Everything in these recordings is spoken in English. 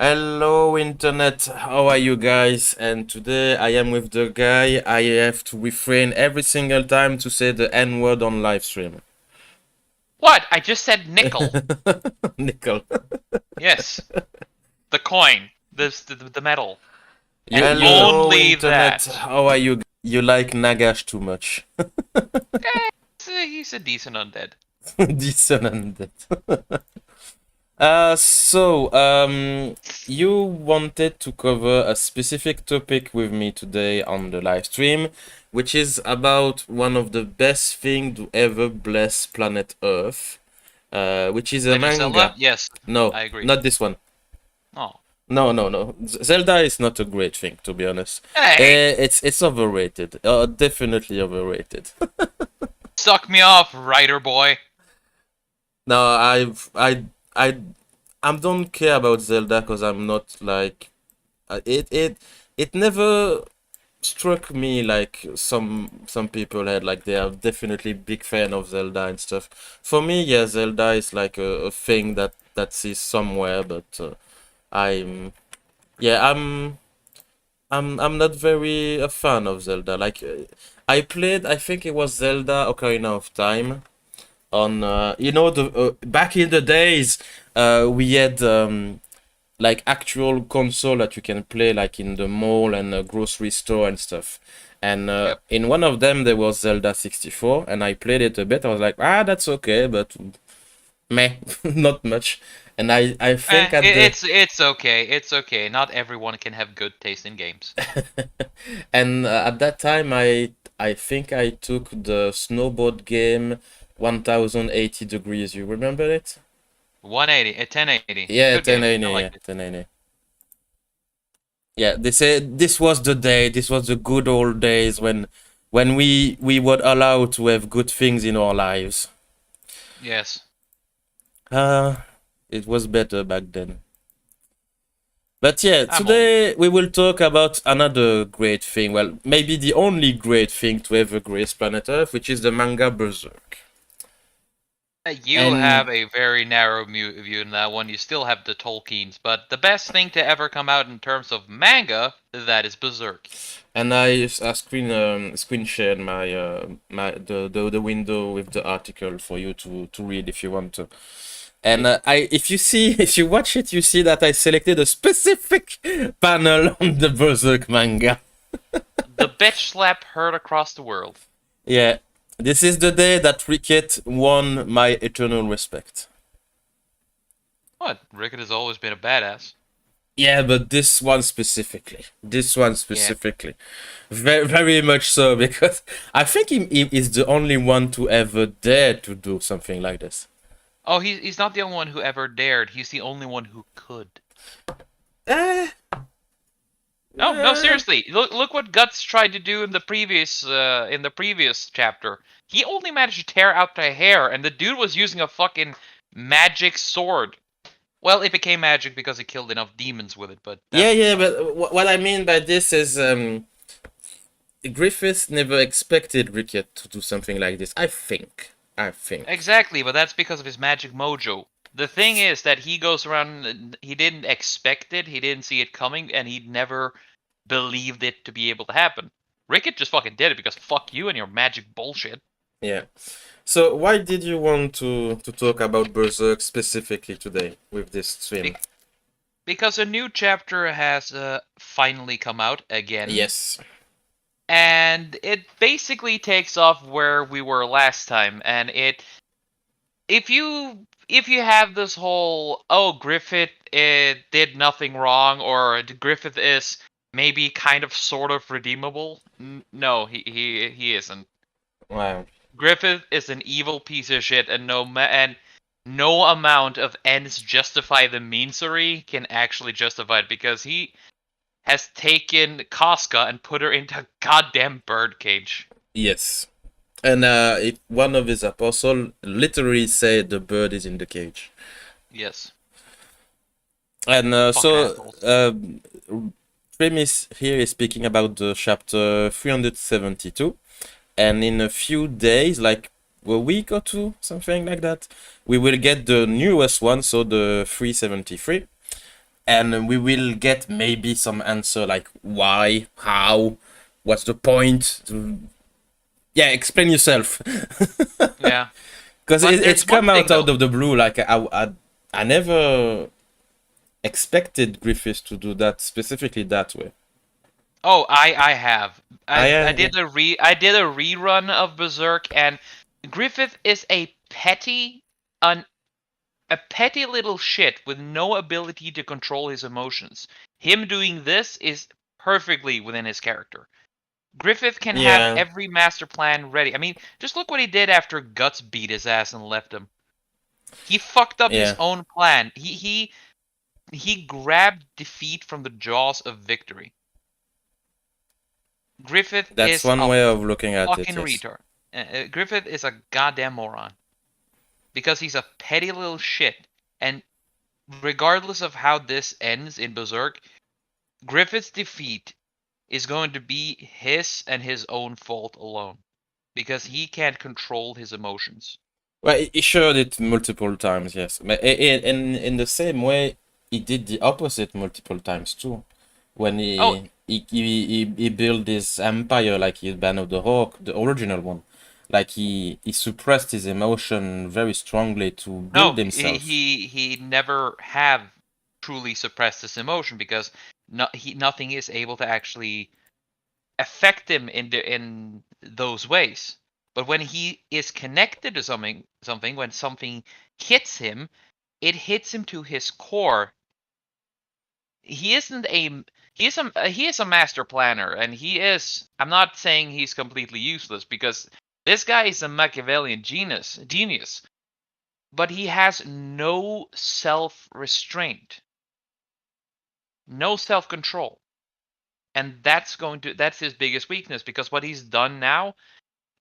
Hello, internet. How are you guys? And today I am with the guy I have to refrain every single time to say the N word on live stream. What? I just said nickel. Nickel. Yes, the coin, the metal, and Hello, only internet. that. How are you? You like Nagash too much. He's a decent undead. Dissonant. You wanted to cover a specific topic with me today on the live stream, which is about one of the best things to ever bless planet Earth, which is a Legend of Zelda? manga. Yes, No, I agree. not this one. Oh, No, no, no. Zelda is not a great thing, to be honest. hey, It's overrated. Definitely overrated. suck me off, writer boy. No, I I don't care about Zelda because I'm not like it never struck me like some people had like they are definitely big fan of Zelda and stuff. For me, yeah, Zelda is like a thing that is somewhere, but I'm yeah I'm not very a fan of Zelda. Like I played, I think it was Zelda Ocarina of Time on the back in the days we had like actual console that you can play like in the mall and a grocery store and stuff. And Yep. in one of them there was Zelda 64 and I played it a bit. I was like, that's okay, but meh, not much. And I think at the It's okay. It's okay. Not everyone can have good taste in games. and at that time I think I took the snowboard game 1080 degrees. You remember it? 180, 1080. Yeah, Good game. I 1080, yeah, liked it. 1080. Yeah, they said this was the day, this was the good old days when we were allowed to have good things in our lives. Yes. Uh it was better back then. But yeah, I'm old. today we will talk about another great thing. Well, maybe the only great thing to ever grace planet Earth, which is the manga Berserk. You And have a very narrow view in that one. You still have the Tolkiens, but the best thing to ever come out in terms of manga, that is Berserk. I screen shared my the window with the article for you to read if you want to. And I if you see if you watch it, you see that I selected a specific panel on the Berserk manga. The bitch slap heard across the world. Yeah, this is the day that Ricket won my eternal respect. What? Rickett has always been a badass. Yeah, but this one specifically. This one Yeah. specifically. Very, very much so, because I think he is the only one to ever dare to do something like this. Oh, he's not the only one who ever dared. He's the only one who could. Eh, No, no, eh. seriously. Look what Guts tried to do in the previous chapter. He only managed to tear out the hair, and the dude was using a fucking magic sword. Well, it became magic because he killed enough demons with it, but Yeah, that's yeah, beside. but what I mean by this is Griffith never expected Ricket to do something like this. I think. I think. Exactly, but that's because of his magic mojo. The thing is that he goes around, he didn't expect it, he didn't see it coming, and he never believed it to be able to happen. Rickett just fucking did it because fuck you and your magic bullshit. Yeah. So why did you want to talk about Berserk specifically today with this stream? Be- because a new chapter has finally come out again, Yes. and it basically takes off where we were last time, and if you have this whole Griffith did nothing wrong, or Griffith is maybe kind of sort of redeemable, no, he isn't. Wow. Griffith is an evil piece of shit, and no amount of ends justify the meansery can actually justify it, because he has taken Casca and put her into a goddamn birdcage. Yes. And one of his apostles literally said the bird is in the cage. Yes. And Fucking assholes. Premise here is speaking about the chapter 372. And in a few days, like a week or two, something like that, we will get the newest one, so the 373. and we will get maybe some answer like why, how, what's the point. Yeah, explain yourself. Yeah. Because But it's there's one come thing out though. of the blue. Like I never expected Griffiths to do that specifically that way. Oh, I have. I Yeah. did I did a rerun of Berserk, and Griffith is an a petty little shit with no ability to control his emotions. Him doing this is perfectly within his character. Griffith can have Yeah, every master plan ready. I mean, just look what he did after Guts beat his ass and left him. He fucked up his yeah. own plan. He grabbed defeat from the jaws of victory. Griffith That's is one a way of looking at it. fucking Yes. retard. Griffith is a goddamn moron because he's a petty little shit. And regardless of how this ends in Berserk, Griffith's defeat is going to be his and his own fault alone because he can't control his emotions. Well, he showed it multiple times. Yes, but in the same way, he did the opposite multiple times too. When Oh, he built this empire like his Band of the Hawk, the original one. Like he suppressed his emotion very strongly to build no, himself. he never have truly suppressed his emotion because nothing is able to actually affect him in those ways. But when he is connected to something, when something hits him, it hits him to his core. He isn't a he is a master planner, and he is. I'm not saying he's completely useless because this guy is a Machiavellian genius, but he has no self restraint, no self control, and that's his biggest weakness because what he's done now.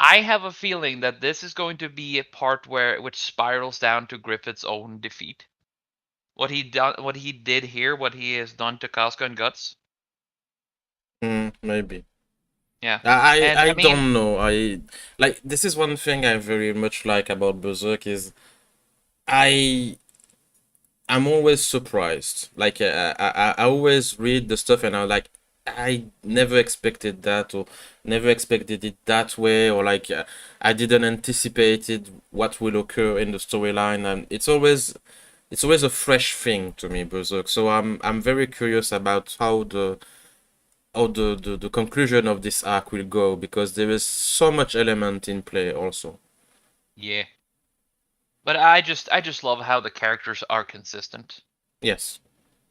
I have a feeling that this is going to be a part which spirals down to Griffith's own defeat. What he did here, what he has done to Casca and Guts. Maybe. Yeah, I and I I mean, don't know. I like this is one thing I very much like about Berserk is I I'm always surprised. Like I always read the stuff and I'm like I never expected that or never expected it that way or like I didn't anticipated what will occur in the storyline and it's always a fresh thing to me Berserk. So I'm very curious about how the conclusion of this arc will go because there is so much element in play also. yeah. But I just love how the characters are consistent. Yes.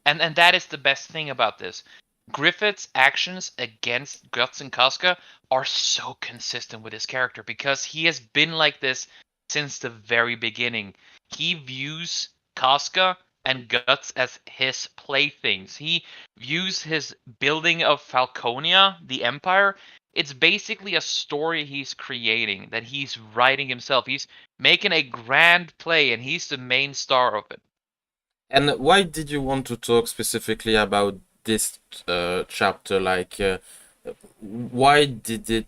And that is the best thing about this. Griffith's actions against Guts and Casca are so consistent with his character because he has been like this since the very beginning. He views Casca and Guts as his playthings. He views his building of Falconia, the Empire, it's basically a story he's creating that he's writing himself. He's making a grand play and he's the main star of it. And why did you want to talk specifically about this chapter? Like, why did it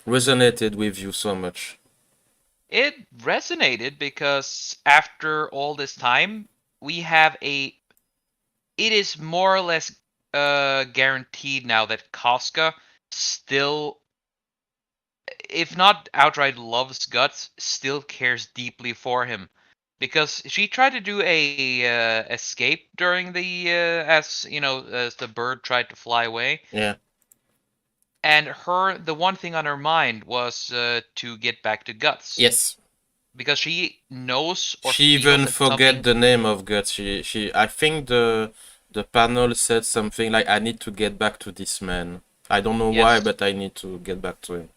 resonated with you so much? It resonated because after all this time, we have a. It is more or less guaranteed now that Casca still, if not outright loves Guts, still cares deeply for him. Because she tried to do a escape during the as you know as the bird tried to fly away, Yeah. and the one thing on her mind was to get back to Guts Yes. because she knows or She feels even that forget something. the name of Guts. She I think the panel said something like I need to get back to this man. I don't know why, Yes, but I need to get back to him.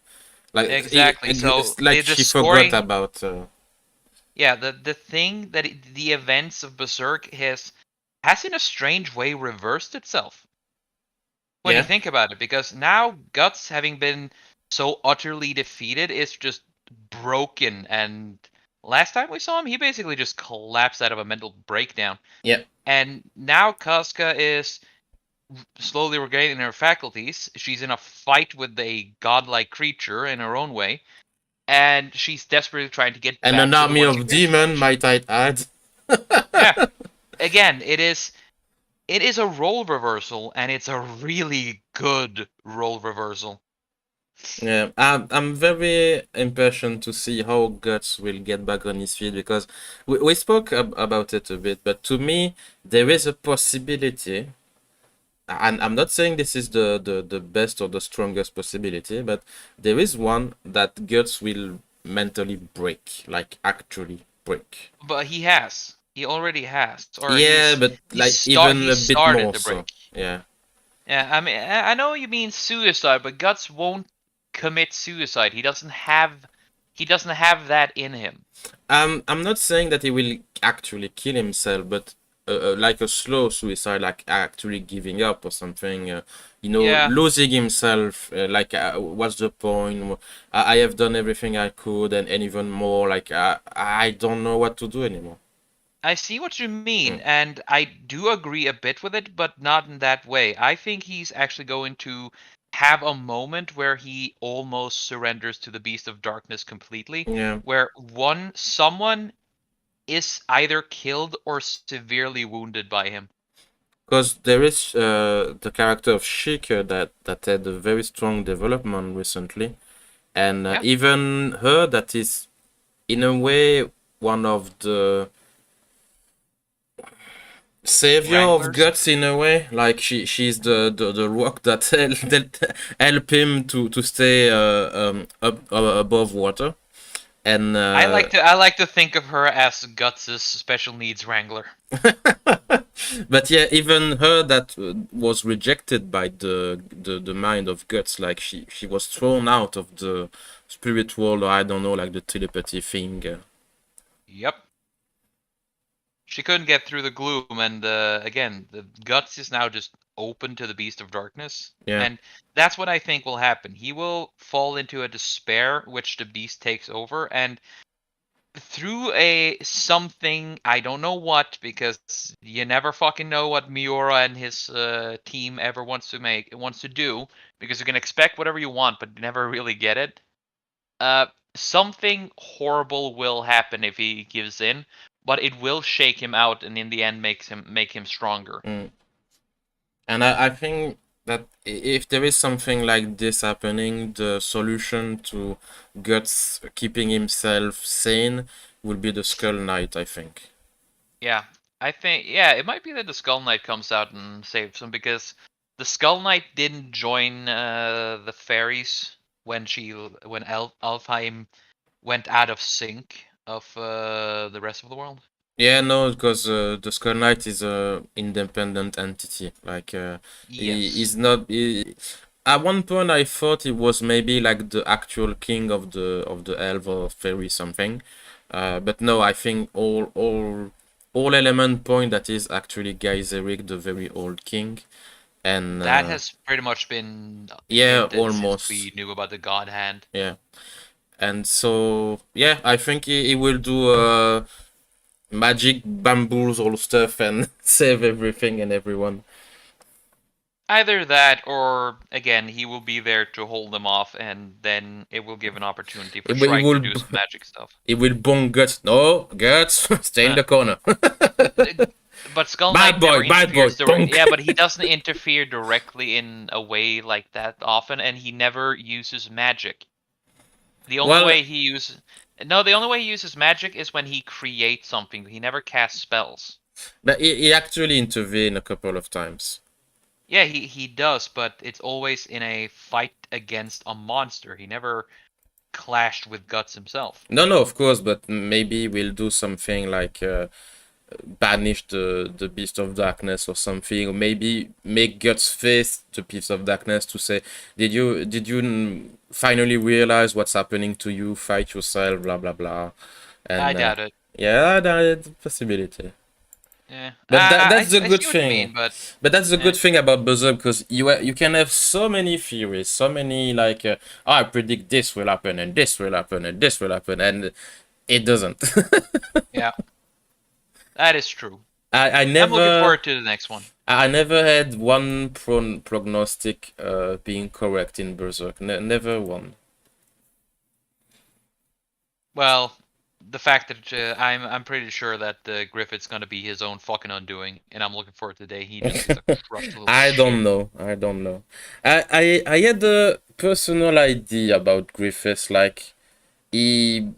Like exactly. So it's like the she forgot story, about yeah, the thing that the events of Berserk has in a strange way reversed itself when you yeah. think about it, because now Guts, having been so utterly defeated, is just broken. And last time we saw him, he basically just collapsed out of a mental breakdown. Yeah. And now Casca is slowly regaining her faculties. She's in a fight with a godlike creature in her own way, and she's desperately trying to get And an back to the army one she of cares so demon, much. might I add. Yeah. Again, it is. it is a role reversal, and it's a really good role reversal. Yeah, I'm very impatient to see how Guts will get back on his feet because we spoke about it a bit, but to me, there is a possibility, and I'm not saying this is the best or the strongest possibility, but there is one that Guts will mentally break, like actually break. But he has. He already has, or Yeah, but like even he a bit started more the so. break. Yeah. Yeah, I mean, I know you mean suicide, but Guts won't commit suicide. He doesn't have that in him. I'm not saying that he will actually kill himself, but like a slow suicide, like actually giving up or something. Yeah, Losing himself. Like, what's the point? I have done everything I could, and even more. Like, I don't know what to do anymore. I see what you mean, Mm. and I do agree a bit with it, but not in that way. I think he's actually going to have a moment where he almost surrenders to the Beast of Darkness completely, Yeah, where someone is either killed or severely wounded by him. because there is the character of Shaker that had a very strong development recently, and Yeah, even her that is in a way one of the savior of Wranglers. guts in a way. Like she's the rock that that help him to stay up above water. And I like to think of her as Guts' special needs wrangler. but yeah, even her that was rejected by the mind of guts. Like she was thrown out of the spirit world, or I don't know, like the telepathy thing. Yep. She couldn't get through the gloom, and again, the Guts is now just open to the Beast of Darkness, Yeah, and that's what I think will happen. He will fall into a despair, which the Beast takes over, and through a something I don't know what, because you never fucking know what Miura and his team ever wants to do, because you can expect whatever you want, but you never really get it. Uh, Something horrible will happen if he gives in, but it will shake him out, and in the end, make him stronger. mm. And I think that if there is something like this happening, the solution to Guts keeping himself sane will be the Skull Knight, I think. Yeah, I think it might be that the Skull Knight comes out and saves him because the Skull Knight didn't join the fairies when Alfheim went out of sync of the rest of the world. Yeah, no, because the Skull Knight is a independent entity. Like, he's Yes, not. At one point, I thought he was maybe like the actual king of the elf or fairy something. But no, I think all element point that is actually Geiseric, the very old king, and that has pretty much been yeah, hinted since almost. we knew about the God Hand. Yeah. And so, yeah, I think he will do magic bamboos all stuff and save everything and everyone. Either that, or again, he will be there to hold them off, and then it will give an opportunity for He Shrike to will do some magic stuff. he will bong guts. No, guts, stay in Uh, the corner. but Skull Knight never bad boy, interferes directly. bonk. Yeah, but he doesn't interfere directly in a way like that often, and he never uses magic. The only Well, way he uses the only way he uses magic is when he creates something. He never casts spells. but he actually intervened a couple of times. Yeah, he does, but it's always in a fight against a monster. He never clashed with Guts himself. No, no, of course, but maybe we'll do something like banish the beast of darkness or something, or maybe make guts face the beast of darkness to say, did you finally realize what's happening to you, fight yourself, blah blah blah. I And doubt it. yeah, that's a possibility. Yeah, But that's the I good see what you thing. mean, but But that's the eh, good thing about Berserk, because you can have so many theories, so many like, oh, I predict this will happen and this will happen and this will happen, and it doesn't. yeah, that is true. I I'm looking never forward to the next one. I never had one prognostic being correct in Berserk. Never one. Well, the fact that I'm pretty sure that Griffith's gonna be his own fucking undoing, and I'm looking forward to the day he just gets a crushed little I shit. don't know. I don't know. I had a personal idea about Griffiths. Like he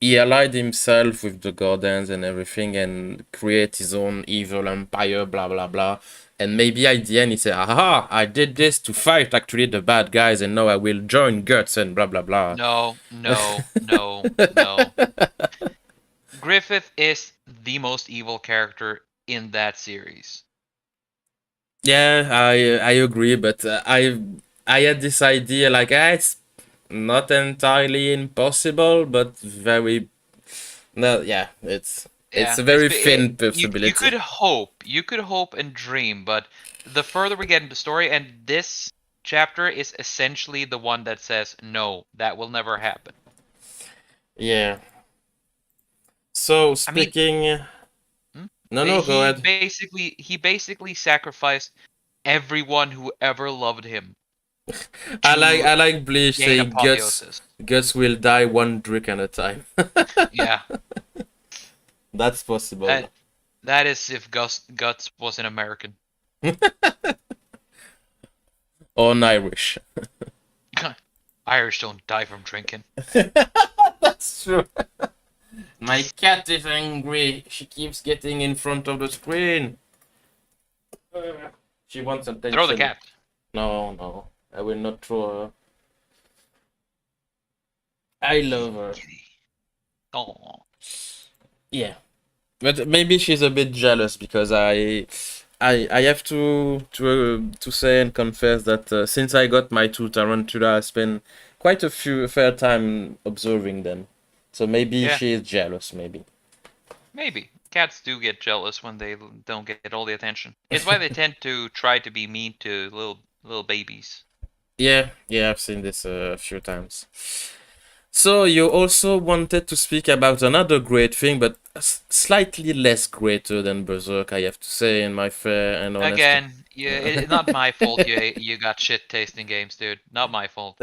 he allied himself with the Gordons and everything, and create his own evil empire. Blah blah blah. And maybe at the end he said, "Aha! I did this to fight actually the bad guys, and now I will join Guts and blah blah blah." No, no, no, no. Griffith is the most evil character in that series. Yeah, I agree, but I had this idea like it's not entirely impossible, but very no, yeah, it's Yeah, a very thin you possibility. could hope and dream, but the further we get into story, and this chapter is essentially the one that says no, that will never happen. Yeah. So I mean, speaking, hmm? no, go ahead. He basically sacrificed everyone who ever loved him I to like Bleach gain saying apotheosis. Guts will die one drink at a time. Yeah, That's possible. that that is if Guts was an American. Or an Irish. Irish don't die from drinking. That's true. My cat is angry. She keeps getting in front of the screen. She wants Throw the attention. cat. No, no. I will not throw her. I love her. Kitty. Oh. Yeah. But maybe she's a bit jealous because I have to say and confess that since I got my two tarantula, I spent quite a fair time observing them. So maybe Yeah, she is jealous, maybe. maybe. Cats do get jealous when they don't get all the attention. It's why they tend to try to be mean to little babies. Yeah, I've seen this a few times. So you also wanted to speak about another great thing, but slightly less greater than Berserk, I have to say, in my fair and honest. Again, yeah, it's not my fault you got shit tasting games, dude. Not my fault.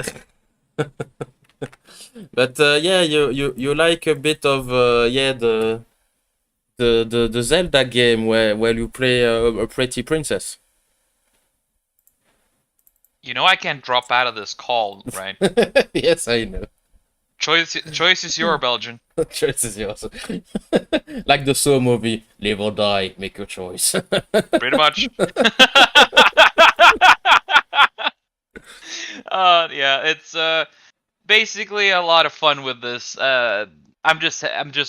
But yeah, you like a bit of yeah the Zelda game where you play a pretty princess. You know I can't drop out of this call, right? Yes, I know. Choice is your Belgian. Choice is yours. Like the Saw movie, live or die, make your choice. Pretty much. Yeah, it's basically a lot of fun with this. I'm just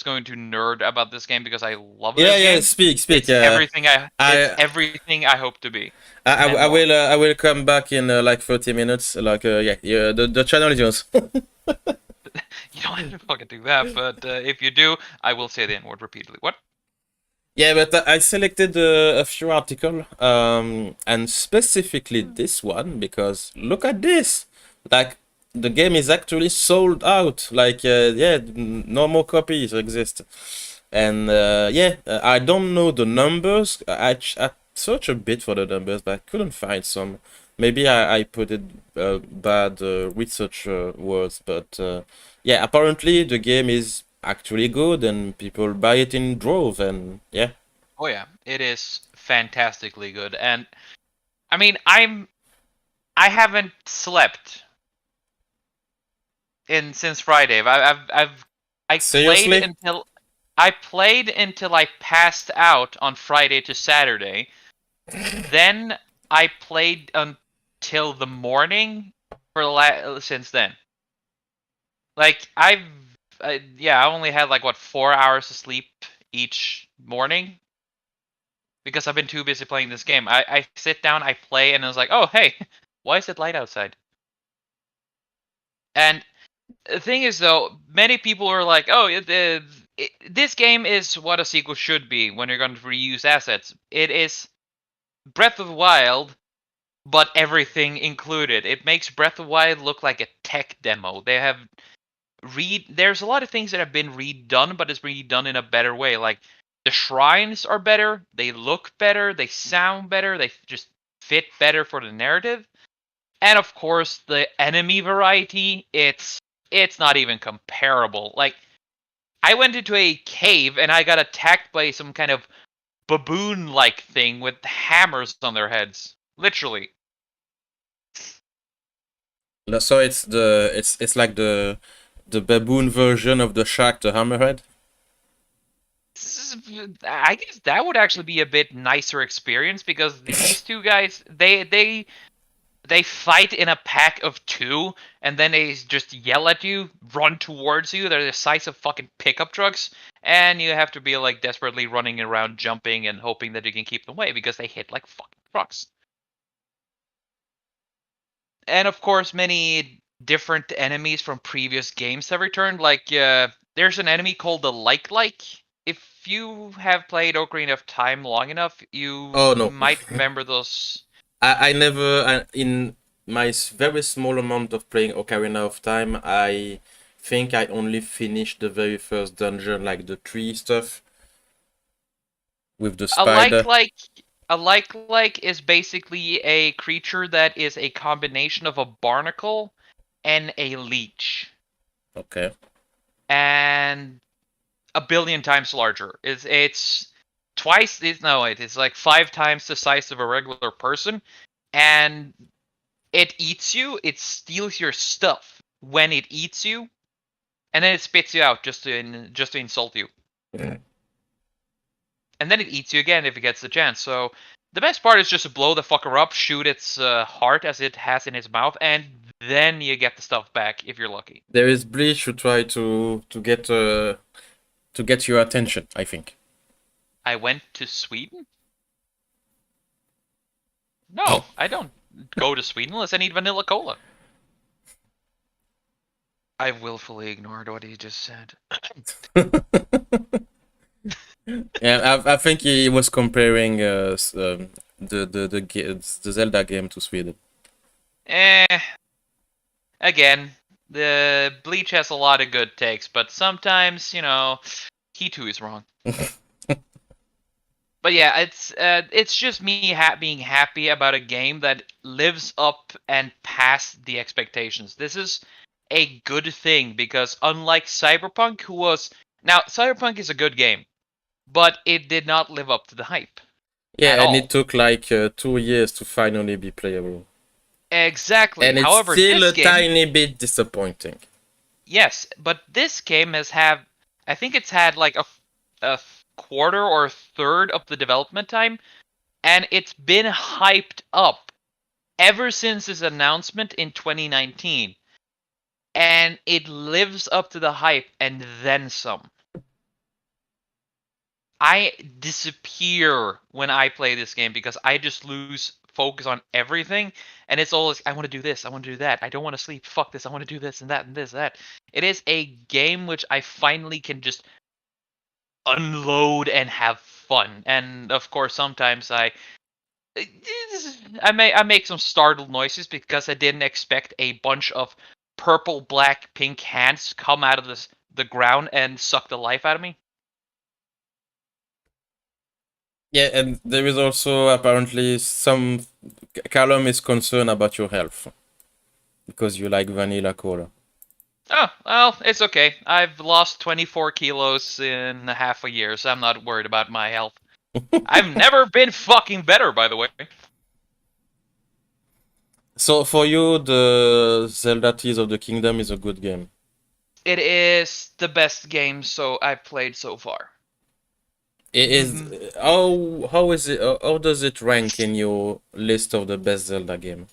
going to nerd about this game because I love Yeah, this yeah. game. Speak. It's I everything I hope to be and I more. will I will come back in like 30 minutes. Like yeah. The channel is yours. You don't have to fucking do that, but if you do, I will say the N word repeatedly. What? Yeah, but I selected a few articles, and specifically this one because look at this. Like the game is actually sold out. Like yeah, no more copies exist. And yeah, I don't know the numbers. I searched a bit for the numbers, but I couldn't find some. Maybe I put it bad research words, but yeah, apparently the game is actually good and people buy it in drove, and yeah. Oh yeah, it is fantastically good, and I mean, I haven't slept in since Friday. I played Seriously? until I passed out on Friday to Saturday. Then I played until the morning since then. Like yeah, I only had like what 4 hours of sleep each morning because I've been too busy playing this game. I sit down, I play, and I was like, oh hey, why is it light outside? And the thing is, though, many people are like, "Oh, this game is what a sequel should be when you're going to reuse assets." It is Breath of the Wild, but everything included. It makes Breath of the Wild look like a tech demo. They have there's a lot of things that have been redone, but it's redone in a better way. Like the shrines are better, they look better, they sound better, they just fit better for the narrative. And of course, the enemy variety, it's not even comparable. Like I went into a cave and I got attacked by some kind of baboon-like thing with hammers on their heads. Literally. So it's like the baboon version of the shark, the hammerhead. I guess that would actually be a bit nicer experience because these two guys they fight in a pack of two and then they just yell at you, run towards you. They're the size of fucking pickup trucks, and you have to be like desperately running around, jumping and hoping that you can keep them away because they hit like fucking trucks. And of course, many different enemies from previous games have returned. Like, there's an enemy called the Like. If you have played Ocarina of Time long enough, you Oh no, might remember those. I never in my very small amount of playing Ocarina of Time, I think I only finished the very first dungeon, like the tree stuff with the A spider. a like is basically a creature that is a combination of a barnacle and a leech, Okay. and a billion times larger. It's twice. It's like 5 times the size of a regular person, and it eats you. It steals your stuff when it eats you, and then it spits you out just to insult you. Yeah. And then it eats you again if it gets the chance. So the best part is just to blow the fucker up, shoot its heart as it has in its mouth, and then you get the stuff back if you're lucky. There is Bleach who try to get your attention, I think. I went to Sweden? No, I don't go to Sweden unless I need vanilla cola. I willfully ignored what he just said. Yeah, I think he was comparing the Zelda game to Sweden. Eh, again, the Bleach has a lot of good takes, but sometimes, he too is wrong. But yeah, it's just me being happy about a game that lives up and past the expectations. This is a good thing because unlike Cyberpunk, Cyberpunk is a good game, but it did not live up to the hype at Yeah, and it all. took like 2 years to finally be playable. Exactly. And it's However, still this a game, tiny bit disappointing. yes, but this game I think it's had like a quarter or a third of the development time, and it's been hyped up ever since its announcement in 2019, and it lives up to the hype and then some. I disappear when I play this game because I just lose focus on everything, and it's always I want to do this, I want to do that, I don't want to sleep, fuck this, I want to do this and that and this that. It is a game which I finally can just unload and have fun, and of course sometimes I make some startled noises because I didn't expect a bunch of purple, black, pink hands come out of the ground and suck the life out of me. Yeah, and there is also apparently some Callum is concerned about your health because you like vanilla cola. Oh, well, it's okay. I've lost 24 kilos in half a year, so I'm not worried about my health. I've never been fucking better, by the way. So for you, the Zelda Tears of the Kingdom is a good game. It is the best game I've played so far. It is how is it? How does it rank in your list of the best Zelda game?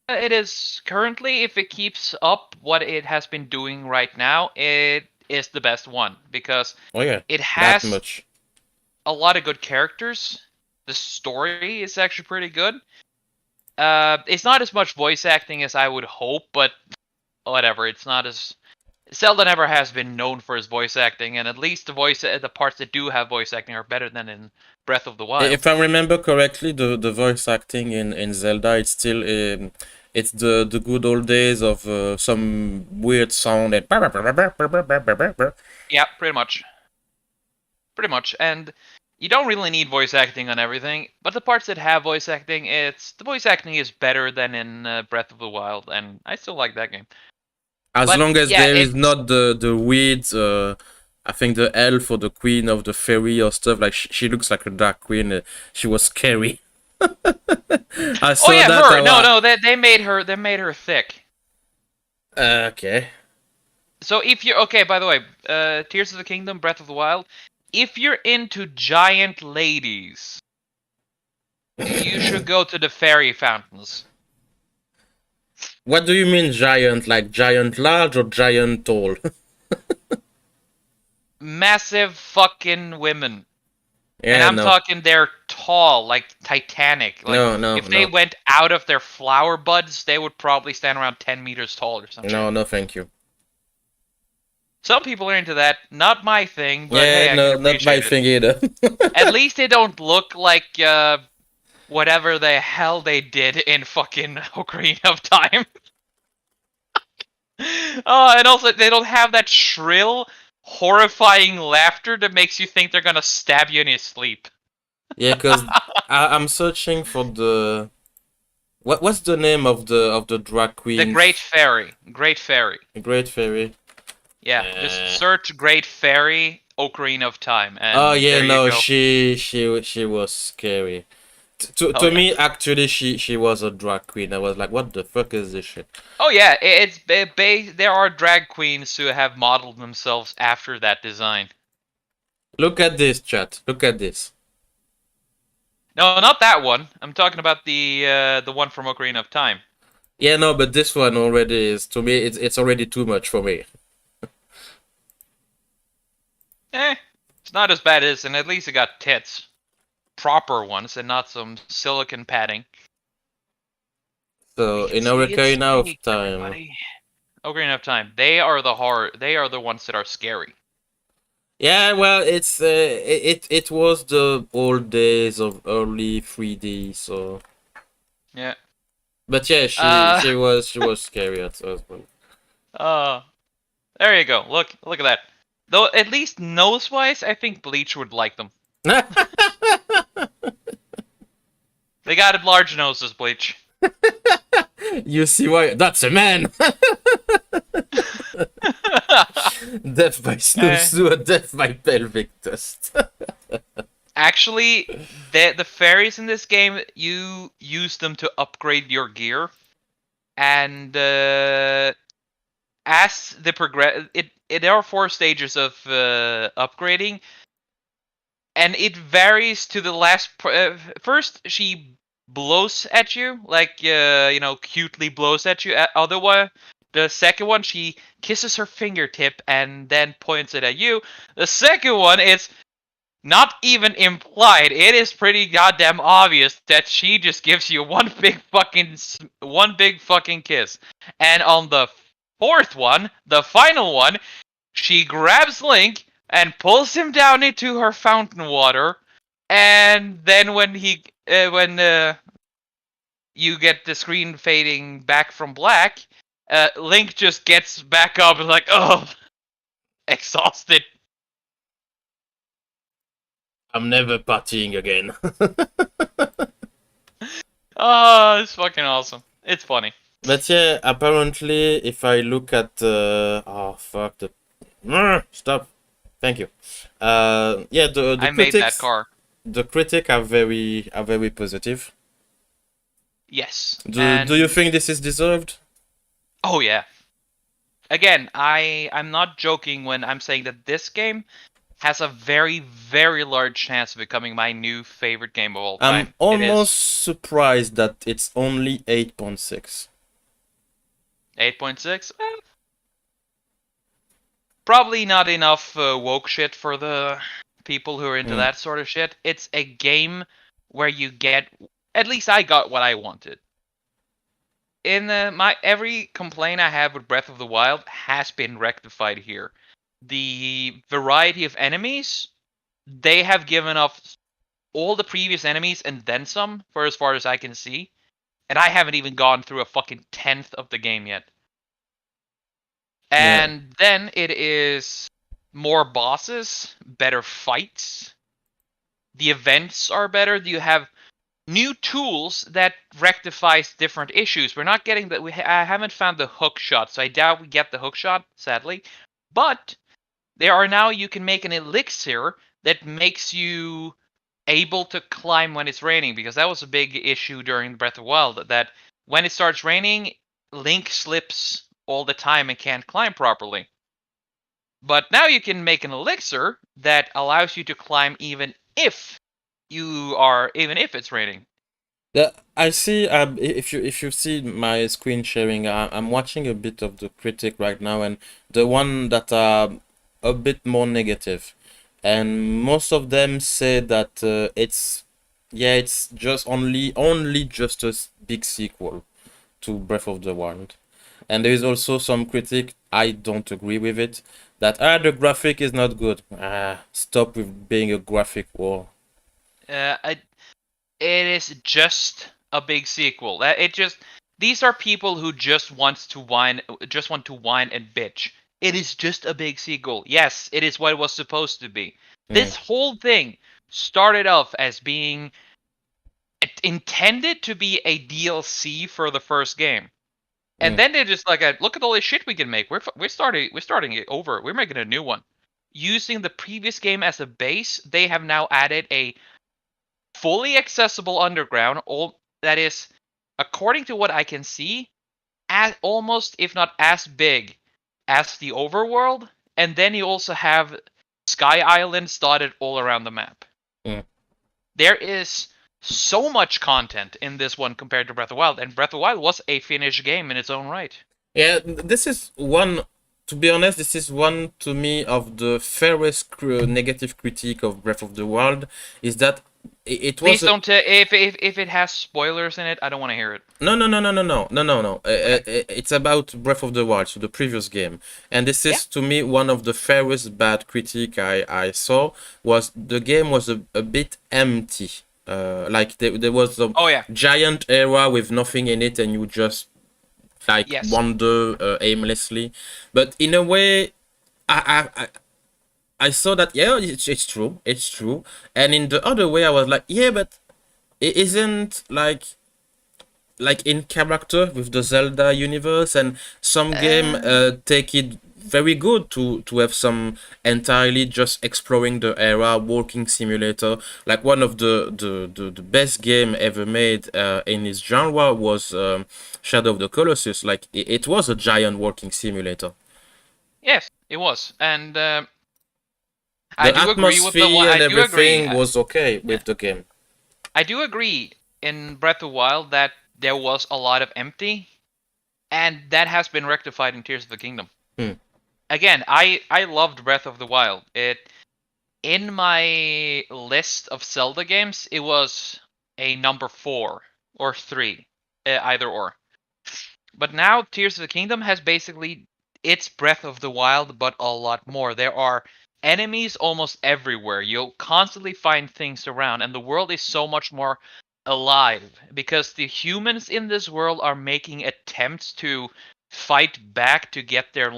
It is currently, if it keeps up what it has been doing right now, it is the best one because Oh yeah, it that has much. a lot of good characters. The story is actually pretty good. It's not as much voice acting as I would hope, but whatever. It's not as Zelda never has been known for his voice acting, and at least the parts that do have voice acting are better than in Breath of the Wild. If I remember correctly, the voice acting in Zelda, it's still it's the good old days of some weird sound and Yeah, pretty much. Pretty much. And you don't really need voice acting on everything, but the parts that have voice acting, the voice acting is better than in Breath of the Wild, and I still like that game. As But long as yeah, there is it's not the weird, I think the elf or the queen of the fairy or stuff. Like she looks like a dark queen. She was scary. I oh saw yeah, that. her. No, no, they made her thick. Okay. So if you're okay, by the way, Tears of the Kingdom, Breath of the Wild, if you're into giant ladies, you should go to the fairy fountains. What do you mean giant? Like giant large or giant tall? Massive fucking women. And Yeah, I'm no. talking they're tall, like Titanic. Like No, no, if they no. went out of their flower buds, they would probably stand around 10 meters tall or some shit. No, no, thank you. Some people are into that. Not my thing, but Yeah, hey, I can no, not my appreciate it. thing either. At least they don't look like whatever the hell they did in fucking Ocarina of Time. Oh, and also they don't have that shrill, horrifying laughter that makes you think they're gonna stab you in your sleep. Yeah, cause I'm searching for the what's the name of the drag The queen? Great Fairy. Great Fairy. Great Fairy. Yeah, just search Great Fairy Ocarina of Time, Oh and yeah, there you no, go. she was scary. Oh To yeah. me, actually, she was a drag queen. I was like, what the fuck is this shit? Oh yeah, there are drag queens who have modeled themselves after that design. Look at this, chat. Look at this. No, not that one. I'm talking about the one from Ocarina of Time. Yeah, no, but this one already is, to me, it's already too much for me. It's not as bad as, and at least it got tits, proper ones, and not some silicon padding. We So can in see its Ocarina of snake, Time. everybody. Ocarina of Time. They are the hard. They are the ones that are scary. Yeah, well, it was the old days of early 3D, so. Yeah. But yeah, Uh. she was scary as well. Uh. There you go. Look at that. Though at least nose-wise, I think Bleach would like them. They got large noses, Bleach. You see why? That's a man. Death by Eh. snoo or death by pelvic dust. Actually, the fairies in this game, you use them to upgrade your gear, and as the progress, there are 4 stages of upgrading, and it varies to the last. First, she blows at you, like cutely blows at you. Otherwise, the second one, she kisses her fingertip and then points it at you. The second one is not even implied. It is pretty goddamn obvious that she just gives you one big fucking kiss. And on the fourth one, the final one, she grabs Link and pulls him down into her fountain water. And then when you get the screen fading back from black, Link just gets back up and like, oh, exhausted. I'm never partying again. Oh, it's fucking awesome. It's funny. But yeah, apparently, if I look at oh fuck the stop. Thank you. Yeah, the I made that critics car. the critic are very positive. Yes. Do you think this is deserved? Oh yeah. Again, I'm not joking when I'm saying that this game has a very, very large chance of becoming my new favorite game of all I'm time. It almost is surprised that it's only 8.6. 8.6. Probably not enough woke shit for the people who are into that sort of shit. It's a game where you get, at least I got what I wanted. In my every complaint I have with Breath of the Wild has been rectified here. The variety of enemies, they have given us all the previous enemies and then some, for as far as I can see. And I haven't even gone through a fucking 10th of the game yet. Yeah. And then it is more bosses, better fights. The events are better. You have new tools that rectifies different issues. We're not getting that. I haven't found the hook shot, so I doubt we get the hook shot, sadly. But there are now you can make an elixir that makes you able to climb when it's raining, because that was a big issue during Breath of the Wild, that when it starts raining, Link slips all the time and can't climb properly. But now you can make an elixir that allows you to climb even if it's raining. I see. If you see my screen sharing, I'm watching a bit of the critic right now, and the one that are a bit more negative, and most of them say that it's just only just a big sequel to Breath of the Wild, and there is also some critic. I don't agree with it. That the graphic is not good. Stop with being a graphic war. It is just a big sequel. These are people who just want to whine and bitch. It is just a big sequel. Yes, it is what it was supposed to be. Mm, This whole thing started off as being intended to be a DLC for the first game. And mm, then they're just like, look at all this shit we can make. We're starting it over. We're making a new one. Using the previous game as a base, they have now added a fully accessible underground. All that is, according to what I can see, as almost if not as big as the overworld. And then you also have Sky Islands dotted all around the map. mm. There is so much content in this one compared to Breath of the Wild, and Breath of the Wild was a finished game in its own right. Yeah, this is one. To be honest, this is one to me of the fairest negative critique of Breath of the Wild. Is that it Please was a, don't if it has spoilers in it, I don't want to hear it. no. Okay. It's about Breath of the Wild, so the previous game, and this Yeah. is to me one of the fairest bad critique I saw. Was the game was a bit empty. Like there was a Oh yeah. giant area with nothing in it, and you just like Yes. wander aimlessly. But in a way, I saw that yeah, it's true. And in the other way, I was like, yeah, but it isn't like in character with the Zelda universe, and some game Uh, take it very good to have some entirely just exploring the era walking simulator. Like one of the best game ever made in this genre was Shadow of the Colossus. Like it was a giant walking simulator. yes, it was, and I The do agree with the one. atmosphere I and do agree. everything was okay Yeah, with the game. I do agree in Breath of the Wild that there was a lot of empty, and that has been rectified in Tears of the Kingdom. Hmm. Again, I loved Breath of the Wild. It in my list of Zelda games, it was a number 4 or 3, either or. But now Tears of the Kingdom has basically it's Breath of the Wild, but a lot more. There are enemies almost everywhere. You'll constantly find things around, and the world is so much more alive because the humans in this world are making attempts to fight back to get their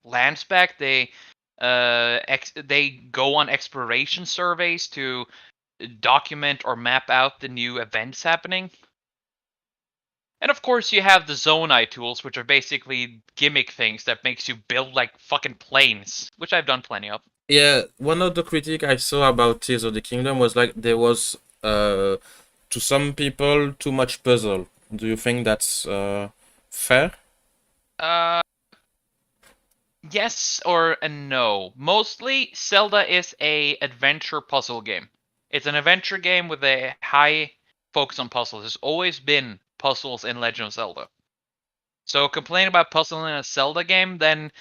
lands back. They go on exploration surveys to document or map out the new events happening. And of course, you have the Zonai tools, which are basically gimmick things that makes you build like fucking planes, which I've done plenty of. Yeah, one of the critique I saw about Tears of the Kingdom was like there was to some people too much puzzle. Do you think that's fair? Uh, yes or a no. Mostly, Zelda is a adventure puzzle game. It's an adventure game with a high focus on puzzles. There's always been puzzles in Legend of Zelda. So complain about puzzle in a Zelda game, then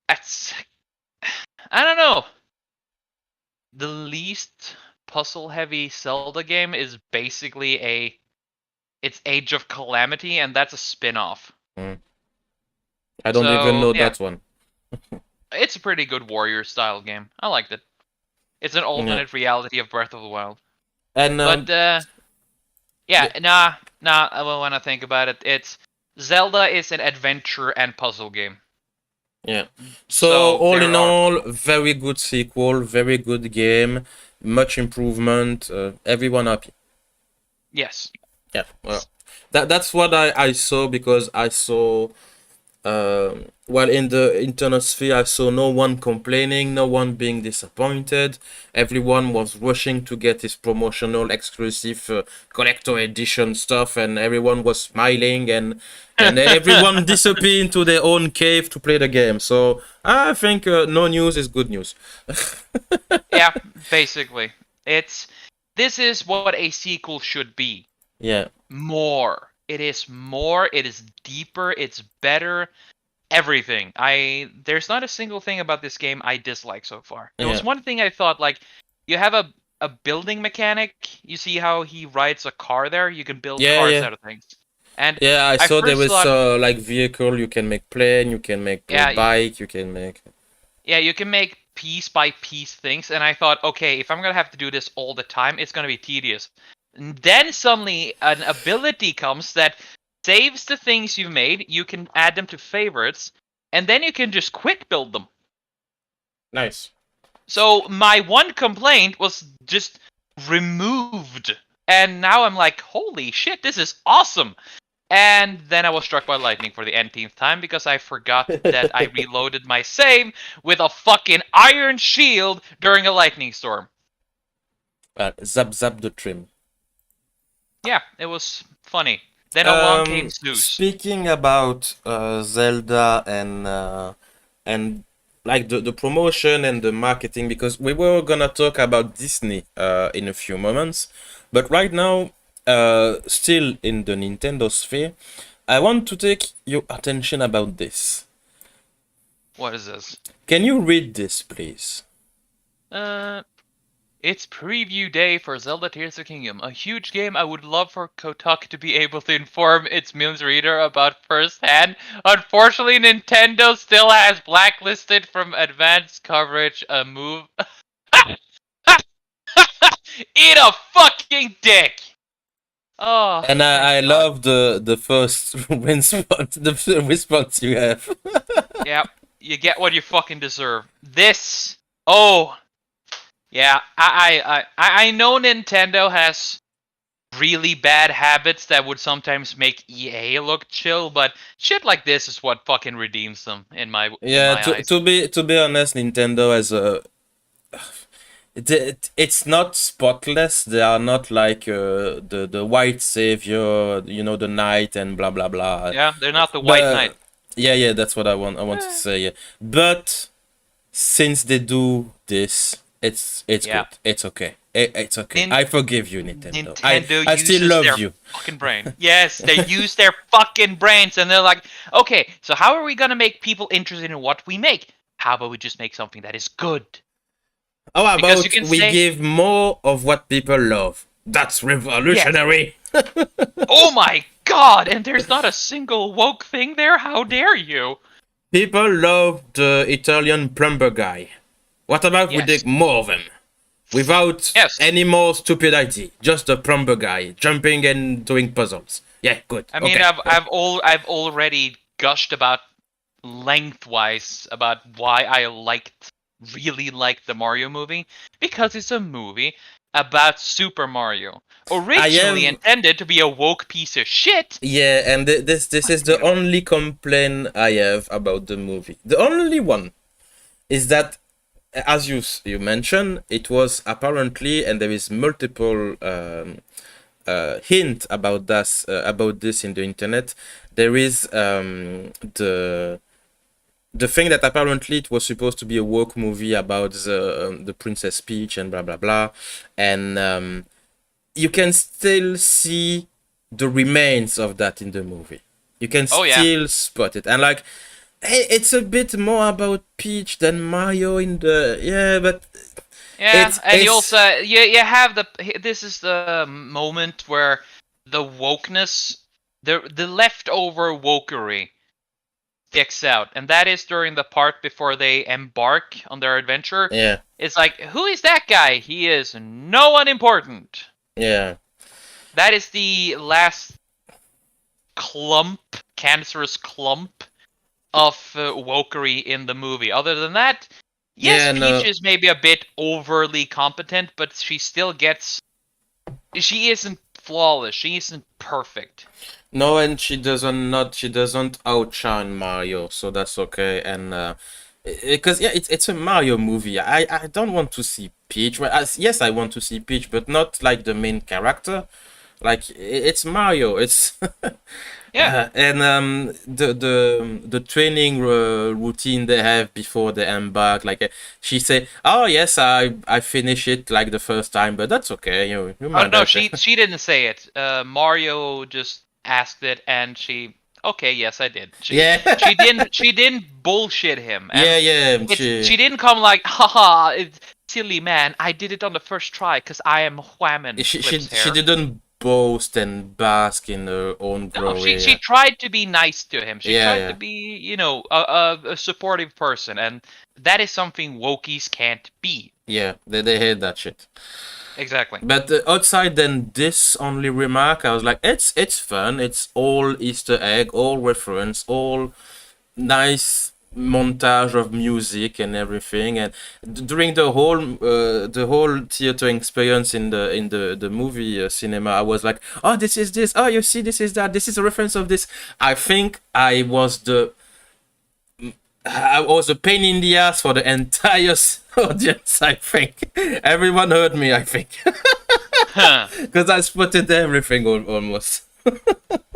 that's I don't know. The least puzzle heavy Zelda game is basically it's Age of Calamity, and that's a spin-off. Mm. I don't even So know yeah, that one. it's a pretty good warrior style game. I liked it. It's an Yeah, alternate reality of Breath of the Wild. and But yeah, yeah, when I think about it, it's Zelda is an adventure and puzzle game. yeah. So So all there in are all, very good sequel, very good game. much improvement, everyone happy. Yes. Yeah, well, that's what I saw, because I saw, well, in the internet sphere, I saw no one complaining, no one being disappointed. Everyone was rushing to get his promotional exclusive collector edition stuff, and everyone was smiling, and everyone disappeared into their own cave to play the game. So I think no news is good news. Yeah, basically. This is what a sequel should be. Yeah, More. It is more, it is deeper, it's better. Everything. There's not a single thing about this game I dislike so far. There yeah, was one thing I thought, like, you have a building mechanic. You see how he rides a car there? You can build yeah, cars yeah. out of things. And Yeah, I I saw there first was thought, like vehicle. You can make plane. You can make yeah, bike. You can make. yeah, you can make piece by piece things, and I thought, okay, if I'm gonna have to do this all the time, it's gonna be tedious. And then suddenly an ability comes that saves the things you've made, you can add them to favorites, and then you can just quick build them. Nice. So my one complaint was just removed. And now I'm like, holy shit, this is awesome. And then I was struck by lightning for the nth time because I forgot that I reloaded my save with a fucking iron shield during a lightning storm. Zap zap the trim. Yeah, it was funny. Then along came Zeus. Speaking about Zelda and like the promotion and the marketing, because we were gonna talk about Disney in a few moments, but right now, still in the Nintendo sphere, I want to take your attention about this. What is this? Can you read this, please? Uh, It's preview day for Zelda Tears of the Kingdom, a huge game I would love for Kotaku to be able to inform its memes reader about firsthand. Unfortunately, Nintendo still has blacklisted from advanced coverage a move. Eat a fucking dick! Oh, And thank I God. love the first response, the response you have. Yeah, you get what you fucking deserve. This. Oh, yeah. I know Nintendo has really bad habits that would sometimes make EA look chill, but shit like this is what fucking redeems them in my Yeah, eyes. to be honest, Nintendo has a it's not spotless. They are not like the white savior, you know, the knight and blah blah blah. Yeah, they're not the White Knight. But yeah, yeah, that's what I wanted to Eh, say. Yeah. But since they do this, it's yeah. good. It's okay. It's okay. Nin- I forgive you, Nintendo. Nintendo I still uses love their you. fucking brain. Yes, they use their fucking brains, and they're like, okay, so how are we gonna make people interested in what we make? How about we just make something that is good? How Because you about can we say, give more of what people love? That's yes, revolutionary. oh my god, and there's not a single woke thing there? How dare you? People love the Italian plumber guy. What about we Yes. take more of him? Without Yes. any more stupidity. Just the plumber guy jumping and doing puzzles. Yeah, good. I mean, Okay. I've already gushed about lengthwise about why I really liked the Mario movie because it's a movie about Super Mario, I originally have intended to be a woke piece of shit. yeah, and this is the You know, only complaint I have about the movie. The only one is that, as you mentioned, it was apparently, and there is multiple hint about this in the internet. There is the thing that apparently it was supposed to be a woke movie about the Princess Peach and blah blah blah, and you can still see the remains of that in the movie. You can oh yeah, still spot it, and like, hey, it's a bit more about Peach than Mario in the yeah, but yeah, and you it's also you have this is the moment where the wokeness, the leftover wokery dicks out, and that is during the part before they embark on their adventure. yeah, It's like, who is that guy? He is no one important. yeah, That is the last cancerous clump of wokery in the movie. Other than that, Yes, Yeah, Peach no, is maybe a bit overly competent, but she still gets. She isn't flawless. She isn't perfect. no, and she doesn't outshine Mario, so that's okay. And because yeah, it's a Mario movie. I don't want to see Peach. Well, yes, I want to see Peach, but not like the main character. Like it's Mario. It's Yeah. and the training routine they have before they embark. Like she say, "Oh yes, I finish it like the first time, but that's okay. You Oh might no, that." she didn't say it. Mario just asked it, and she. Okay, yes, I did. She Yeah, she didn't bullshit him, and yeah, yeah. she didn't come like, haha, it's silly man. I did it on the first try because I am Whammon. Flips She hair. didn't boast and bask in her own No, glory. she tried to be nice to him. She Yeah, tried to yeah, be, a supportive person, and that is something Wokies can't be. yeah. They hate that shit. Exactly. But outside then this only remark, I was like, it's fun. It's all Easter egg, all reference, all nice montage of music and everything. And during the whole theater experience in the movie cinema, I was like, oh, this is this. Oh, you see, this is that. This is a reference of this. I think I was a pain in the ass for the entire audience. I think everyone heard me. I think Huh. because I spotted everything almost.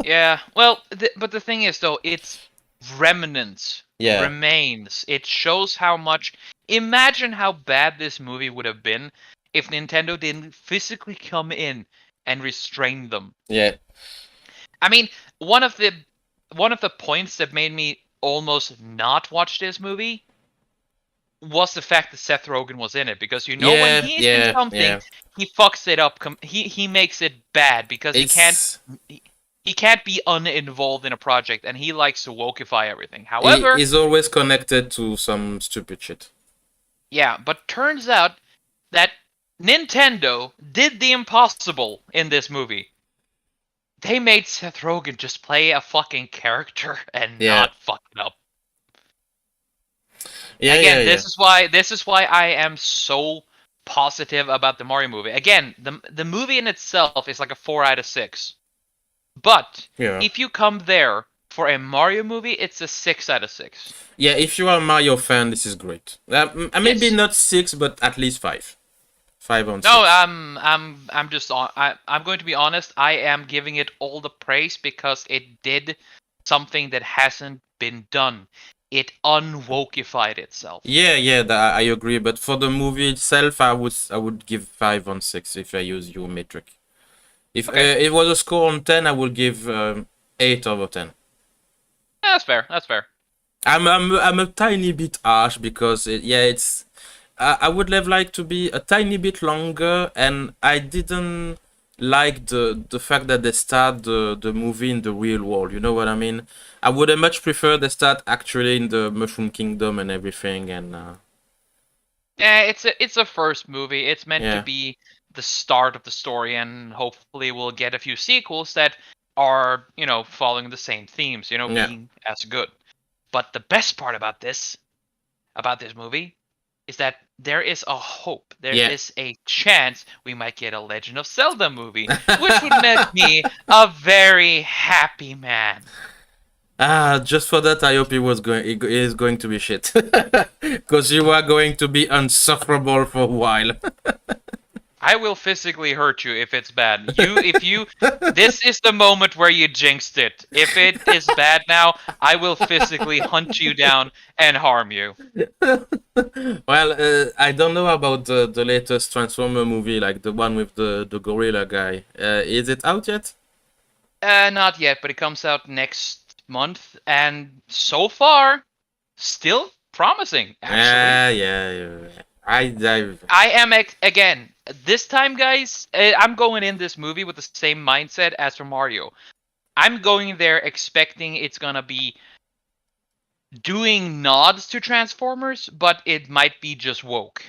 Yeah. Well, but the thing is, though, it's remnants, Yeah, remains. It shows how much. Imagine how bad this movie would have been if Nintendo didn't physically come in and restrain them. yeah, I mean, one of the points that made me almost not watch this movie was the fact that Seth Rogen was in it, because when yeah, he's in yeah, something, yeah. he fucks it up. He makes it bad because he can't It's he can't be uninvolved in a project, and he likes to wokeify everything. However, is always connected to some stupid shit. yeah, but turns out that Nintendo did the impossible in this movie. They made Seth Rogen just play a fucking character and Yeah, not fuck it up. yeah, yeah, Again, yeah, this is why I am so positive about the Mario movie. Again, the movie in itself is like a 4 out of 6. But yeah. if you come there for a Mario movie, it's a 6 out of 6. Yeah, if you are a Mario fan, this is great. Maybe Yes. not six, but at least five. Five on No, six. I'm just on. I'm going to be honest. I am giving it all the praise because it did something that hasn't been done. It unwokeified itself. Yeah, yeah, I agree. But for the movie itself, I would give 5 on 6 if I use your metric. If Okay, it was a score on 10, I would give 8/10. that's fair. That's fair. I'm a tiny bit harsh because it's I would have liked to be a tiny bit longer, and I didn't like the fact that they start the movie in the real world. You know what I mean? I would have much preferred they start actually in the Mushroom Kingdom and everything, and Yeah, it's a first movie. It's meant to yeah, be the start of the story, and hopefully we'll get a few sequels that are, following the same themes, yeah, being as good. But the best part about this movie is that there is a hope. There yeah. is a chance we might get a Legend of Zelda movie, which would make me a very happy man. Just for that, I hope it is going to be shit, because you are going to be insufferable for a while. I will physically hurt you if it's bad. This is the moment where you jinxed it. If it is bad now, I will physically hunt you down and harm you. Well, I don't know about the latest Transformer movie, like the one with the gorilla guy. Is it out yet? Not yet, but it comes out next month, and so far, still promising, actually. Yeah, yeah. I I am again this time, guys. I'm going in this movie with the same mindset as for Mario. I'm going there expecting it's gonna be doing nods to Transformers, but it might be just woke.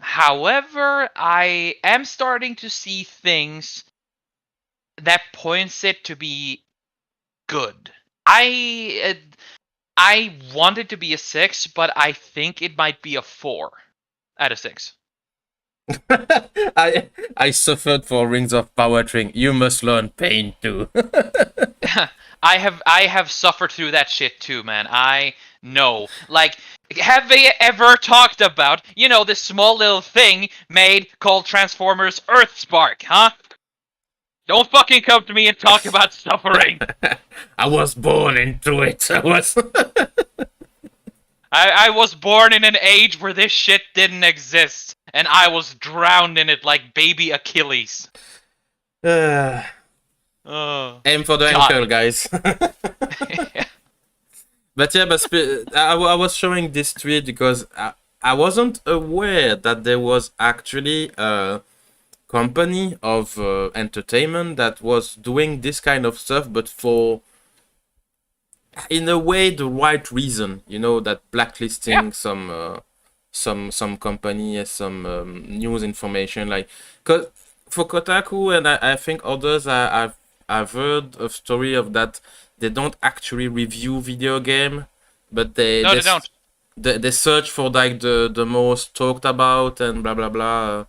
However, I am starting to see things that points it to be good. I want it to be a 6, but I think it might be a 4 out of 6. I suffered for Rings of Power String. You must learn pain too. I have suffered through that shit too, man. I know. Like, have they ever talked about, this small little thing made called Transformers Earthspark, huh? Don't fucking come to me and talk about suffering. I was born into it. I was. I was born in an age where this shit didn't exist, and I was drowned in it like baby Achilles. Oh, Aim for the God. ankle, guys. But yeah, I was showing this tweet because I wasn't aware that there was actually a company of entertainment that was doing this kind of stuff, but for, in a way, the right reason. That blacklisting some company as some news information, like, cause for Kotaku and I think others, I've heard a story of that they don't actually review video game, but No, they don't. they search for like the most talked about and blah blah blah.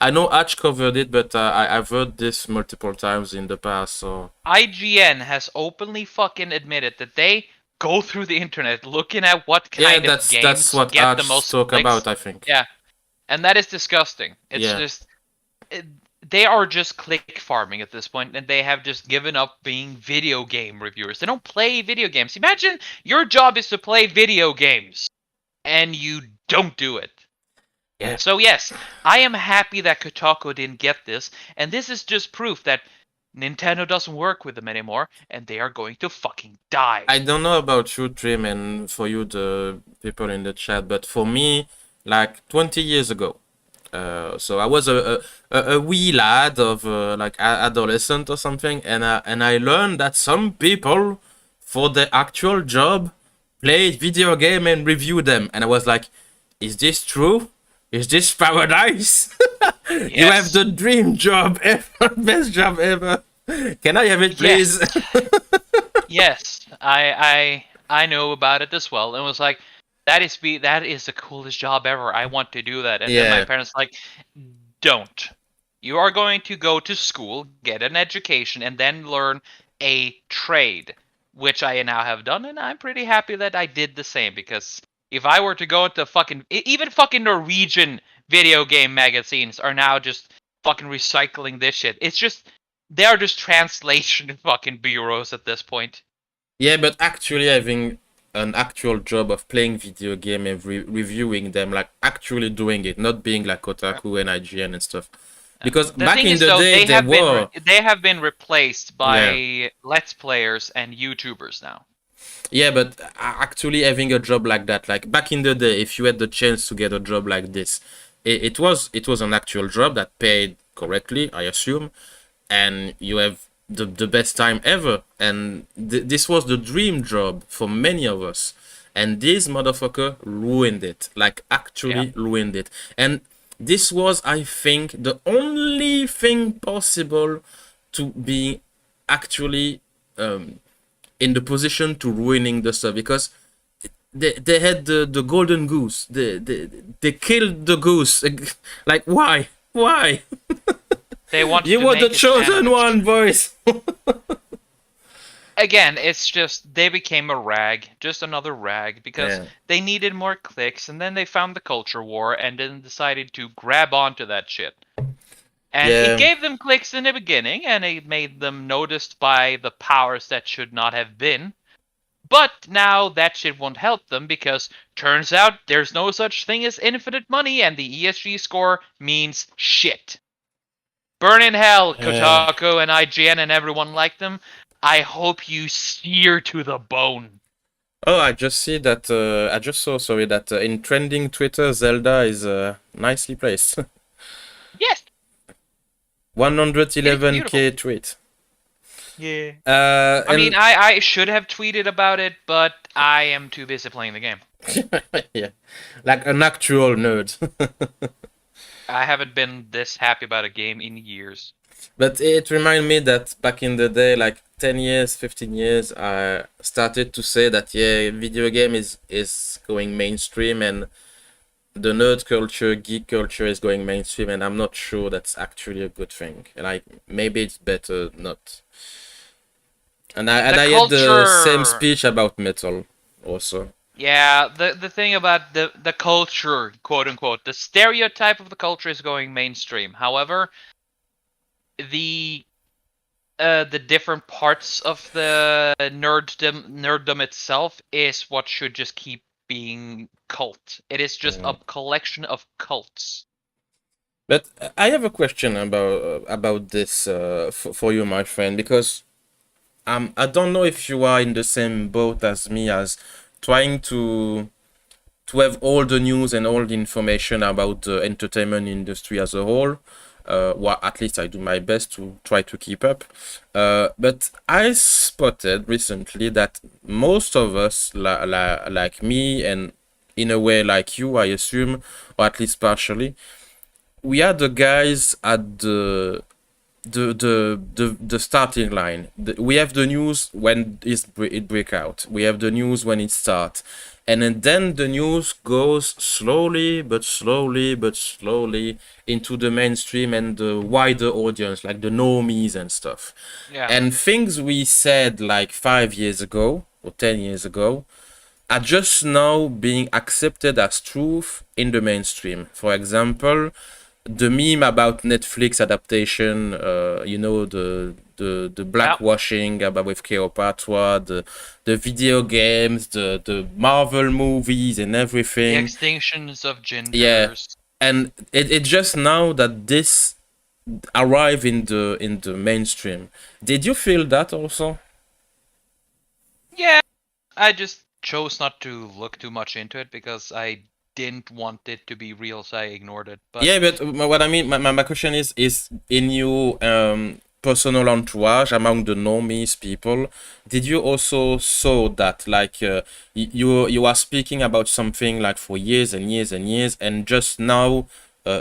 I know Hatch covered it, but I've heard this multiple times in the past. So IGN has openly fucking admitted that they go through the internet looking at what yeah, kind of that's games what get the Hatch most talk clicks. about, I think. Yeah, and that is disgusting. It's Yeah. just they are just click farming at this point, and they have just given up being video game reviewers. They don't play video games. Imagine your job is to play video games, and you don't do it. Yeah. So yes, I am happy that Kotaku didn't get this, and this is just proof that Nintendo doesn't work with them anymore, and they are going to fucking die. I don't know about you, Trim, and for you, the people in the chat, but for me, like 20 years ago, so I was a wee lad of like adolescent or something, and I learned that some people, for their actual job, played video game and review them, and I was like, is this true? Is this paradise? You have Yes. the dream job ever, best job ever. Can I have it, please? Yes, I know about it as well, and was like, that is the coolest job ever. I want to do that. And then my Yeah. parents like, don't. You are going to go to school, get an education, and then learn a trade, which I now have done, and I'm pretty happy that I did the same, because if I were to go into even fucking Norwegian video game magazines are now just fucking recycling this shit. It's just they are just translation fucking bureaus at this point. Yeah, but actually having an actual job of playing video game and reviewing them, like actually doing it, not being like Kotaku and IGN and stuff. Because The back thing in is, the though, day, they were. they have been replaced by Let's Players and YouTubers now. Yeah, but actually having a job like that, like back in the day, if you had the chance to get a job like this, it was an actual job that paid correctly, I assume, and you have the best time ever. And this was the dream job for many of us. And this motherfucker ruined it, like actually ruined it. And this was, I think, the only thing possible to be actually in the position to ruining the stuff, because they had the golden goose. They killed the goose. Like, why? They want You to were make the it chosen sandwich. one, boys. Again, it's just they became a rag, just another rag, because Yeah. they needed more clicks, and then they found the culture war, and then decided to grab onto that shit. And Yeah. it gave them clicks in the beginning, and it made them noticed by the powers that should not have been. But now that shit won't help them, because turns out there's no such thing as infinite money, and the ESG score means shit. Burn in hell, Kotaku and IGN and everyone like them. I hope you sear to the bone. Oh, I just see that. I just saw. Sorry, that in trending Twitter, Zelda is nicely placed. Yes. 111k tweet. Yeah. I mean, I should have tweeted about it, but I am too busy playing the game. yeah, like an actual nerd. I haven't been this happy about a game in years. But it reminded me that back in the day, like 10 years, 15 years, I started to say that yeah, video game is going mainstream and the nerd culture, geek culture is going mainstream, and I'm not sure that's actually a good thing. And like maybe it's better not. And The I had the same culture. speech about metal also. Yeah, the thing about the culture, quote unquote, the stereotype of the culture is going mainstream. However, the the different parts of the nerddom itself is what should just keep being cult. It is just a Mm. collection of cults. But I have a question about this for you, my friend, because I don't know if you are in the same boat as me as trying to have all the news and all the information about the entertainment industry as a whole. Well, at least I do my best to try to keep up. But I spotted recently that most of us, like me, and in a way like you, I assume, or at least partially, we are the guys at the starting line. We have the news when it break out. We have the news when it starts, and then the news goes slowly into the mainstream and the wider audience, like the normies and stuff. Yeah. And things we said like 5 years ago or 10 years ago are just now being accepted as truth in the mainstream. For example, the meme about Netflix adaptation, the Yep. blackwashing about with Cleopatra, the video games, the Marvel movies and The everything. extinctions of Yeah, genders. and it just now that this arrive in the mainstream. Did you feel that also? Yeah, I just chose not to look too much into it because I didn't want it to be real, so I ignored it. But Yeah, but what I mean, my question is in your personal entourage among the normies people, did you also saw that like you are speaking about something like for years and years and years, and just now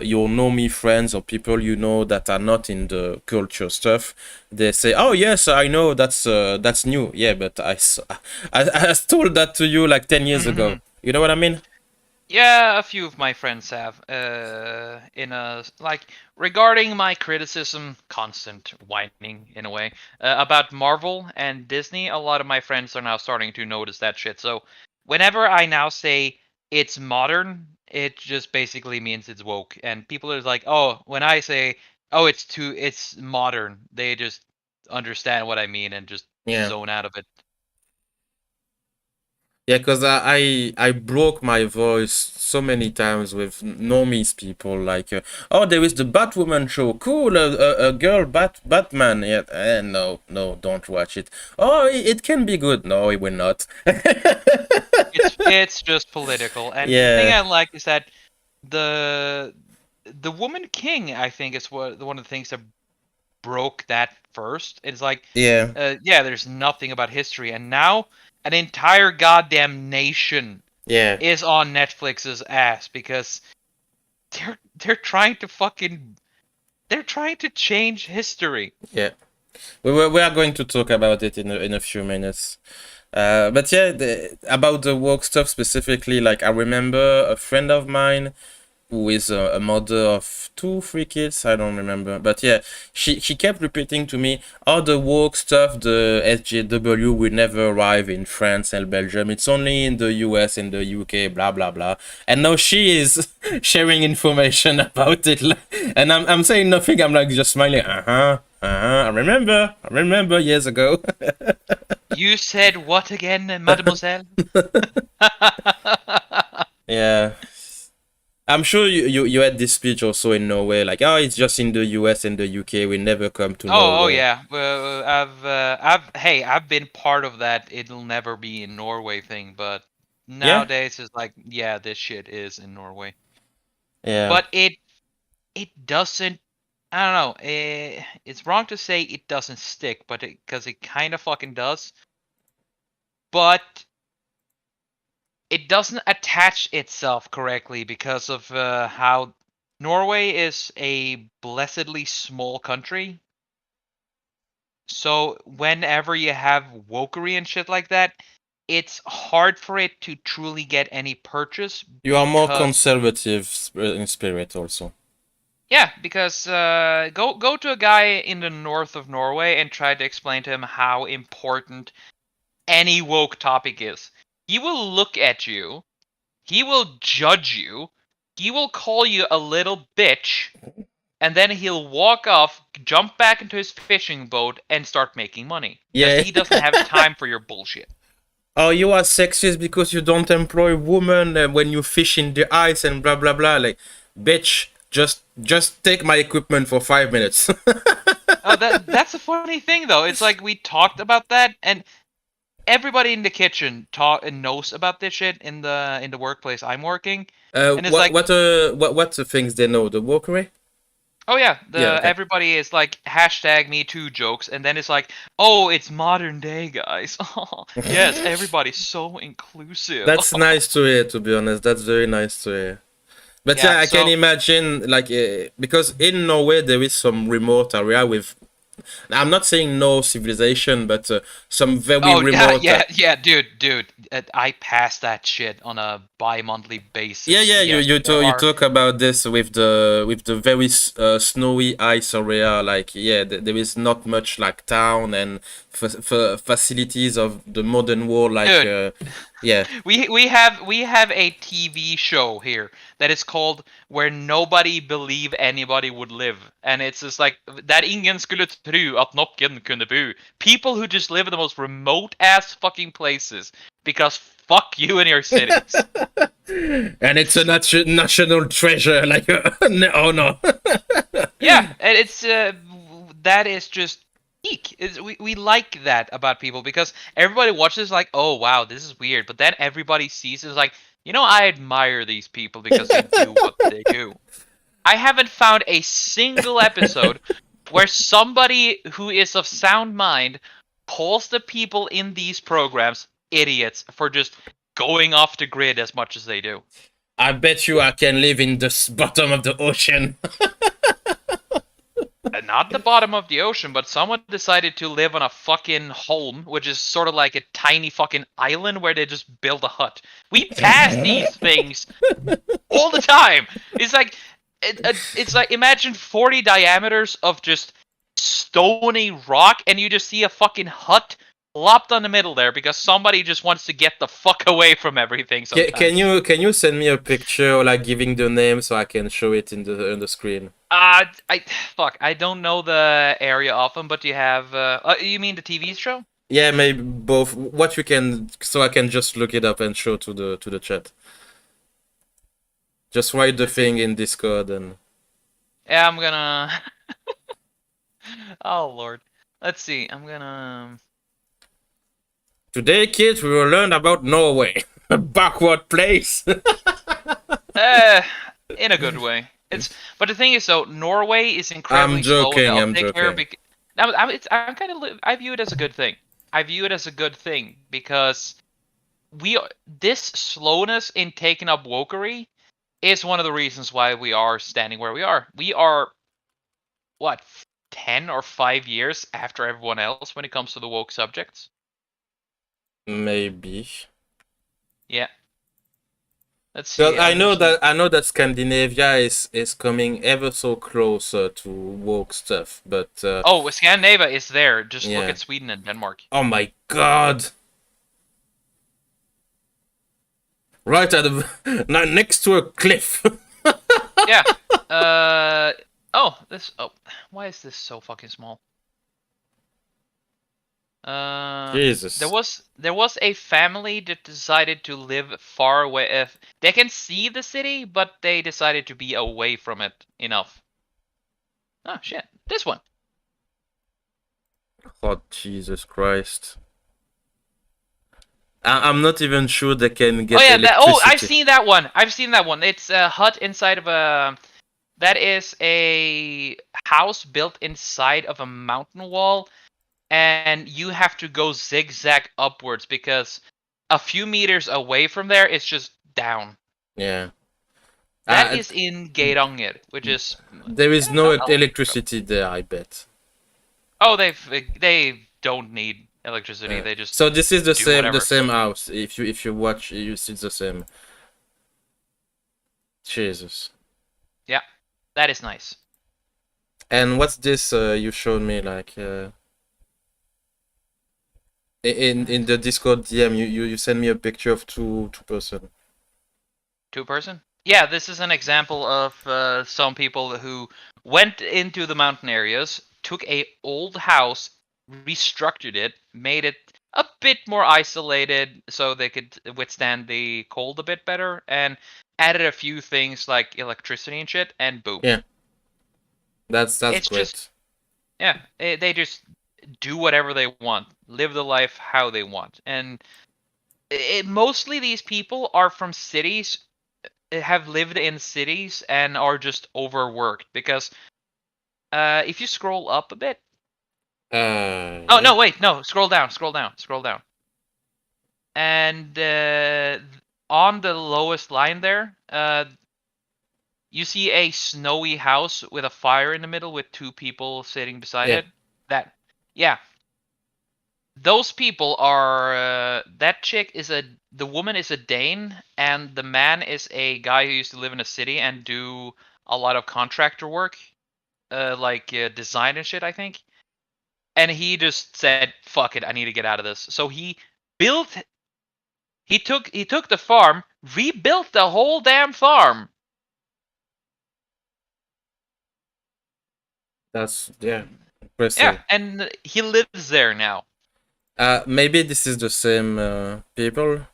your normie friends or people you know that are not in the culture stuff, they say, "Oh yes, I know that's new." Yeah, but I told that to you like 10 years ago. You know what I mean? yeah, a few of my friends have. In a like regarding my criticism, constant whining in a way about Marvel and Disney. A lot of my friends are now starting to notice that shit. So whenever I now say it's modern, it just basically means it's woke. And people are like, oh, when I say, oh, it's modern, they just understand what I mean and just Yeah. zone out of it. Yeah, because I broke my voice so many times with normies people like, oh, there is the Batwoman show, cool, a girl Batman. Yeah, no, don't watch it. Oh, it can be good. No, it will not. It's just political. And the thing Yeah, I like is that the the Woman King, I think, is one of the things that broke that first. It's like, yeah, yeah, there's nothing about history, and now an entire goddamn nation yeah, is on Netflix's ass because they're trying to fucking they're trying to change history. yeah. We are going to talk about it in a few minutes. But yeah, about the work stuff specifically, like I remember a friend of mine who is a mother of two, three kids. I don't remember, but yeah, she kept repeating to me, "All the work stuff, the SJW will never arrive in France and Belgium. It's only in the US and the UK, blah blah blah." And now she is sharing information about it, and I'm saying nothing. I'm like just smiling. I remember years ago. You said what again, mademoiselle? Yeah. I'm sure you had this speech also in Norway, like, oh, it's just in the US and the UK, we never come to Oh, Norway. yeah. Well, hey, I've been part of that. It'll never be in Norway thing, but Yeah? nowadays it's like, yeah, this shit is in Norway. Yeah. But it doesn't. I don't know. It's wrong to say it doesn't stick, but because it kind of fucking does. But it doesn't attach itself correctly because of how Norway is a blessedly small country. So whenever you have wokery and shit like that, it's hard for it to truly get any purchase You are more because conservative in spirit also. yeah, because go to a guy in the north of Norway and try to explain to him how important any woke topic is. He will look at you, he will judge you, he will call you a little bitch, and then he'll walk off, jump back into his fishing boat, and start making money. Because Yeah. he doesn't have time for your bullshit. Oh, you are sexist because you don't employ women when you fish in the ice and blah blah blah. Like, bitch, just take my equipment for 5 minutes. Oh, that's a funny thing though. It's like we talked about that, and everybody in the kitchen talk and knows about this shit in the workplace I'm working, and it's like, What the things they know? The walkway? oh yeah, Yeah, the okay. everybody is like hashtag Me Too jokes, and then it's like, oh, it's modern day, guys. Oh, yes, everybody's so inclusive. That's nice to hear. To be honest, that's very nice to hear. But Yeah, yeah, I can so imagine like because in Norway there is some remote area with. I'm not saying no civilization, but some very oh yeah, remote. yeah, dude, I pass that shit on a bi-monthly Yeah, basis. yeah, Yes, there you are. talk about this with the very snowy ice area. Like, yeah, there is not much like town and facilities of the modern world. Like, Dude, yeah, we have a TV show here that is called Where Nobody Believe Anybody Would Live, and it's just like that ingen skulle tro att noen kunde bo. People who just live in the most remote ass fucking places because fuck you and your cities. and it's a national treasure. Like, no, oh no. Yeah, and it's that is just peak. We like that about people because everybody watches like, oh wow, this is weird, but then everybody sees it's like, I admire these people because they do what they do. I haven't found a single episode where somebody who is of sound mind calls the people in these programs idiots for just going off the grid as much as they do. I bet you I can live in the bottom of the ocean. Not the bottom of the ocean, but someone decided to live on a fucking home, which is sort of like a tiny fucking island where they just build a hut. We pass these things all the time. It's like it's like imagine 40 diameters of just stony rock, and you just see a fucking hut plopped on the middle there because somebody just wants to get the fuck away from everything. Sometimes. Can you send me a picture like giving the name so I can show it in the screen? I fuck. I don't know the area of them, but you have. You mean the TV show? Yeah, maybe both. What you can, so I can just look it up and show to the chat. Just write the Let's see. thing in Discord and. Yeah, I'm gonna. Oh lord. Let's see. I'm gonna. Today, kids, we will learn about Norway, a backward place. Uh, in a good way. But the thing is, though, Norway is I'm incredibly slow in the joking. I'm uptake here. joking. I'm kind of. I view it as a good thing. I view it as a good thing because this slowness in taking up wokery is one of the reasons why we are standing where we are. We are what 10 or 5 years after everyone else when it comes to the woke subjects. Maybe. Yeah. Let's see. I know that Scandinavia is coming ever so closer to woke stuff, but Oh, Scandinavia is there. Just look yeah. at Sweden and Denmark. Oh my god! Right at the next to a cliff. Yeah. Oh, this. Oh, why is this so fucking small? Jesus. There was a family that decided to live far away. If they can see the city, but they decided to be away from it enough. Oh shit! This one. Oh Jesus Christ! I'm not even sure they can get Oh yeah. electricity. I've seen that one. I've seen that one. It's a hut inside of a. That is a house built inside of a mountain wall, and you have to go zigzag upwards because a few meters away from there it's just down. Yeah. That is in Geiranger, which is There is no electricity there, I bet. Oh, they don't need electricity. They just So this is the do same whatever. house. If you watch, you see the same. Jesus. Yeah, that is nice. And what's this you showed me like in the Discord DM you send me a picture of two person. Two person? Yeah, this is an example of some people who went into the mountain areas, took a old house, restructured it, made it a bit more isolated so they could withstand the cold a bit better, and added a few things like electricity and shit, and boom. Yeah, that's It's just, great. yeah, they just do whatever they want, live the life how they want. And mostly these people are from cities, have lived in cities and are just overworked because if you scroll up a bit. Oh Yeah. no, wait, no, scroll down, scroll down, scroll down. And on the lowest line there, you see a snowy house with a fire in the middle with two people sitting beside Yeah. it. That, yeah, those people are. That chick is the woman is a Dane, and the man is a guy who used to live in a city and do a lot of contractor work. Like design and shit, I think. And he just said, "Fuck it, I need to get out of this." So he built. He took the farm, rebuilt the whole damn farm. That's yeah, Yeah, impressive. and he lives there now. Maybe this is the same people.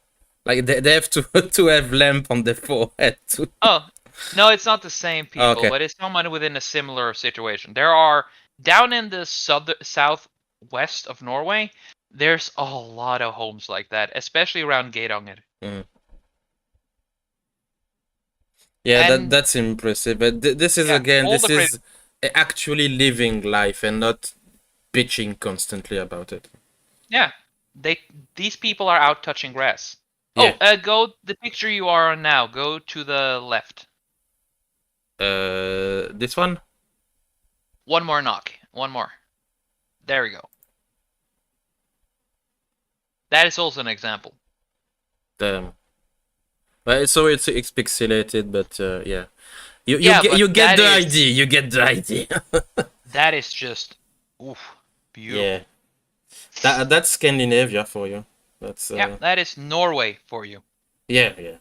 Like they have to to have lamp on the forehead too. Oh, no, it's not the same people, Okay. but it's someone within a similar situation. There are down in the southwest of Norway. There's a lot of homes like that, especially around Geiranger. Mm. Yeah, And that's impressive. But this is yeah, again, all this the credit. is actually living life and not bitching constantly about it. Yeah, these people are out touching grass. Yeah. Oh, go the picture you are on now. Go to the left. This one. One more knock. One more. There we go. That is also an example. Damn. But so it's pixelated, but yeah. Yeah, You but get the idea. You get the idea. that is just oof, Yeah. beautiful. That's Scandinavia for you. That's Yeah, that is Norway for you. yeah, yeah.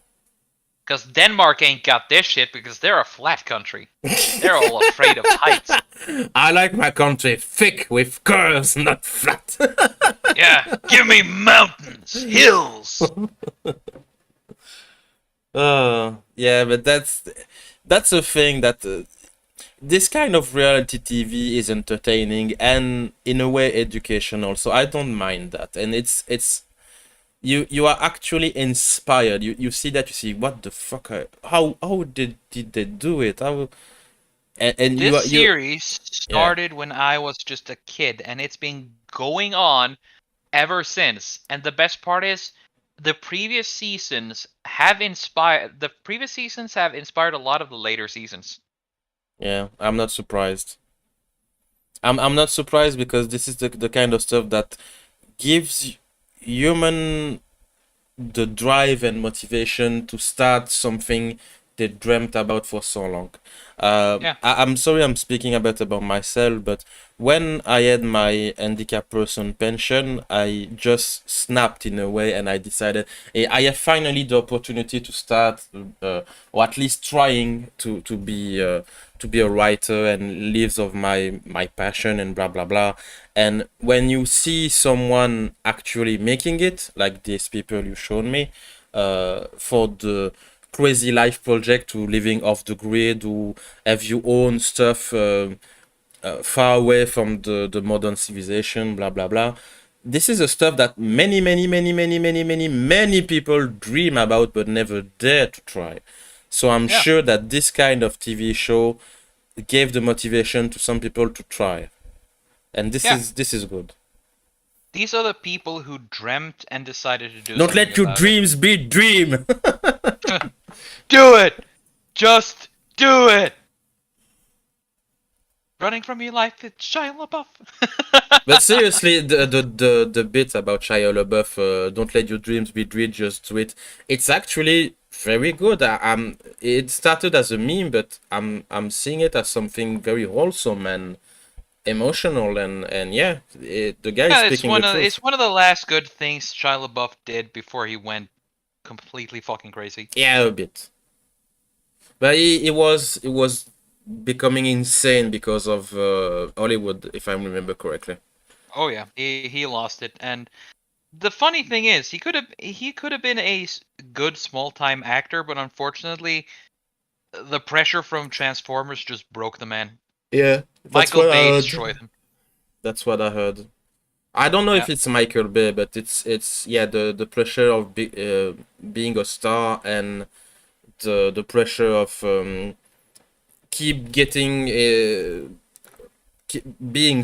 Because Denmark ain't got this shit because they're a flat country. They're all afraid of heights. I like my country thick with curves, not flat. Yeah, give me mountains, hills. Yeah, but that's a thing that this kind of reality TV is entertaining and in a way educational. So I don't mind that, and it's you are actually inspired. You see that, you see what the fuck how did they do it? How and This you series yeah. started when I was just a kid, and it's been going on ever since. And the best part is, the previous seasons have inspired. The previous seasons have inspired a lot of the later seasons. Yeah, I'm not surprised. I'm not surprised because this is the kind of stuff that gives human the drive and motivation to start something they dreamt about for so long. Yeah, I'm sorry I'm speaking about myself, but when I had my handicap person pension, I just snapped in a way and I decided, hey, I have finally the opportunity to start, or at least trying to be a writer and lives of my passion and blah blah blah. And when you see someone actually making it, like these people you showed me, for the crazy life project to living off the grid, to have your own stuff far away from the modern civilization, blah blah blah. This is a stuff that many people dream about but never dare to try. So I'm yeah, sure that this kind of TV show gave the motivation to some people to try, and yeah. this is good. These are the people who dreamt and decided to do Don't something let your about it. dreams be dream. Do it! Just do it! Running from your life, it's Shia LaBeouf. But seriously, the bit about Shia LaBeouf, don't let your dreams be dreams, just do it. It's actually very good. It started as a meme, but I'm seeing it as something very wholesome and emotional, and yeah, the guy is Yeah, speaking the truth. it's one of the last good things Shia LaBeouf did before he went completely fucking crazy. Yeah, a bit. But he was becoming insane because of Hollywood, if I remember correctly. Oh yeah, he lost it. And the funny thing is, he could have been a good small time actor, but unfortunately, the pressure from Transformers just broke the man. Yeah, that's Michael what I Bay heard. destroyed him. That's what I heard. I don't know Yeah. if it's Michael Bay, but it's yeah, the pressure of being a star, and the pressure of keep getting keep being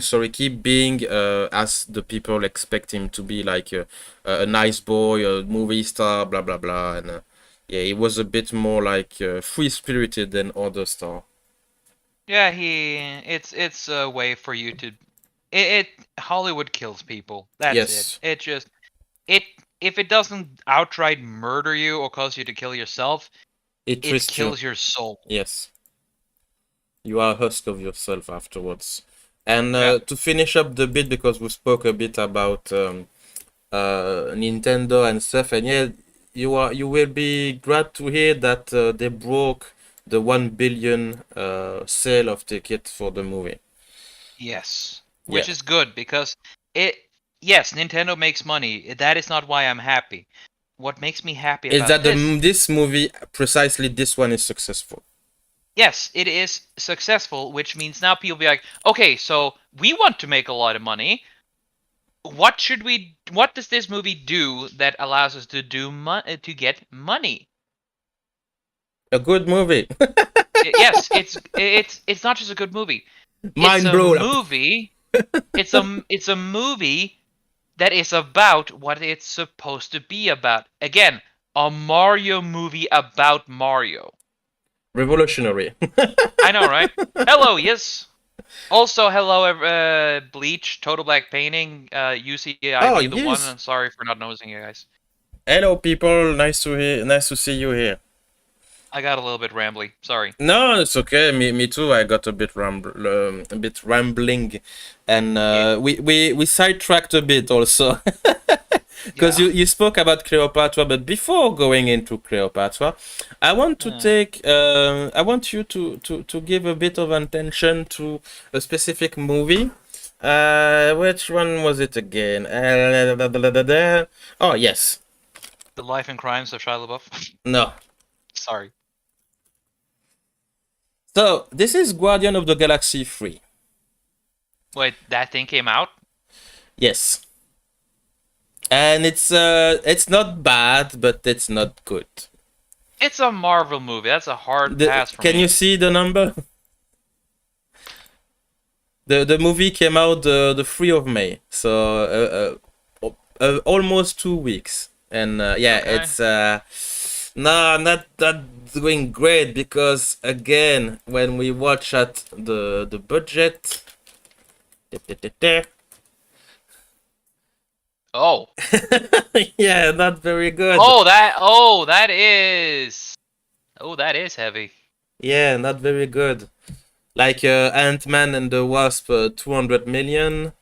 as the people expect him to be, like a nice boy, a movie star, blah blah blah, and yeah, he was a bit more like free spirited than other star. Yeah, it's a way for you to it Hollywood kills people. That's it. Yes, It just it if it doesn't outright murder you or cause you to kill yourself, it it twists you. kills your soul. Yes, you are a husk of yourself afterwards. And Yeah. to finish up the bit, because we spoke a bit about Nintendo and stuff, and yeah, you will be glad to hear that they broke the 1 billion sale of tickets for the movie. Yes. Yeah, Which is good because it yes, Nintendo makes money. That is not why I'm happy. What makes me happy is about that this? this movie, precisely this one, is successful. Yes, it is successful, which means now people be like, "Okay, so we want to make a lot of money. What does this movie do that allows us to to get money?" A good movie. Yes, it's not just a good movie. It's Mind a blown. movie. It's a movie that is about what it's supposed to be about. Again, a Mario movie about Mario. Revolutionary. I know, right? Hello, yes. Also, hello, Bleach, Total Black Painting, Oh UCIB the one. yes. I'm sorry for not noticing you guys. Hello people, nice to see you here. I got a little bit rambly. Sorry. No, it's okay. Me too. I got a bit rambling, and Yeah. we sidetracked a bit also, because Yeah. you spoke about Cleopatra. But before going into Cleopatra, I want you to give a bit of attention to a specific movie. Which one was it again? Oh yes, The Life and Crimes of Shia LaBeouf. no. Sorry. So this is Guardian of the Galaxy 3. Wait, that thing came out? Yes. And it's not bad, but it's not good. It's a Marvel movie. That's a hard pass for Can me. you see the number? The movie came out the 3rd of May, so almost 2 weeks, and yeah, Okay. it's no, not that doing great, because again, when we watch at the budget, Oh. yeah, not very good. That is. Oh, that is heavy. Yeah, not very good. Like Ant-Man and the Wasp, 200 million.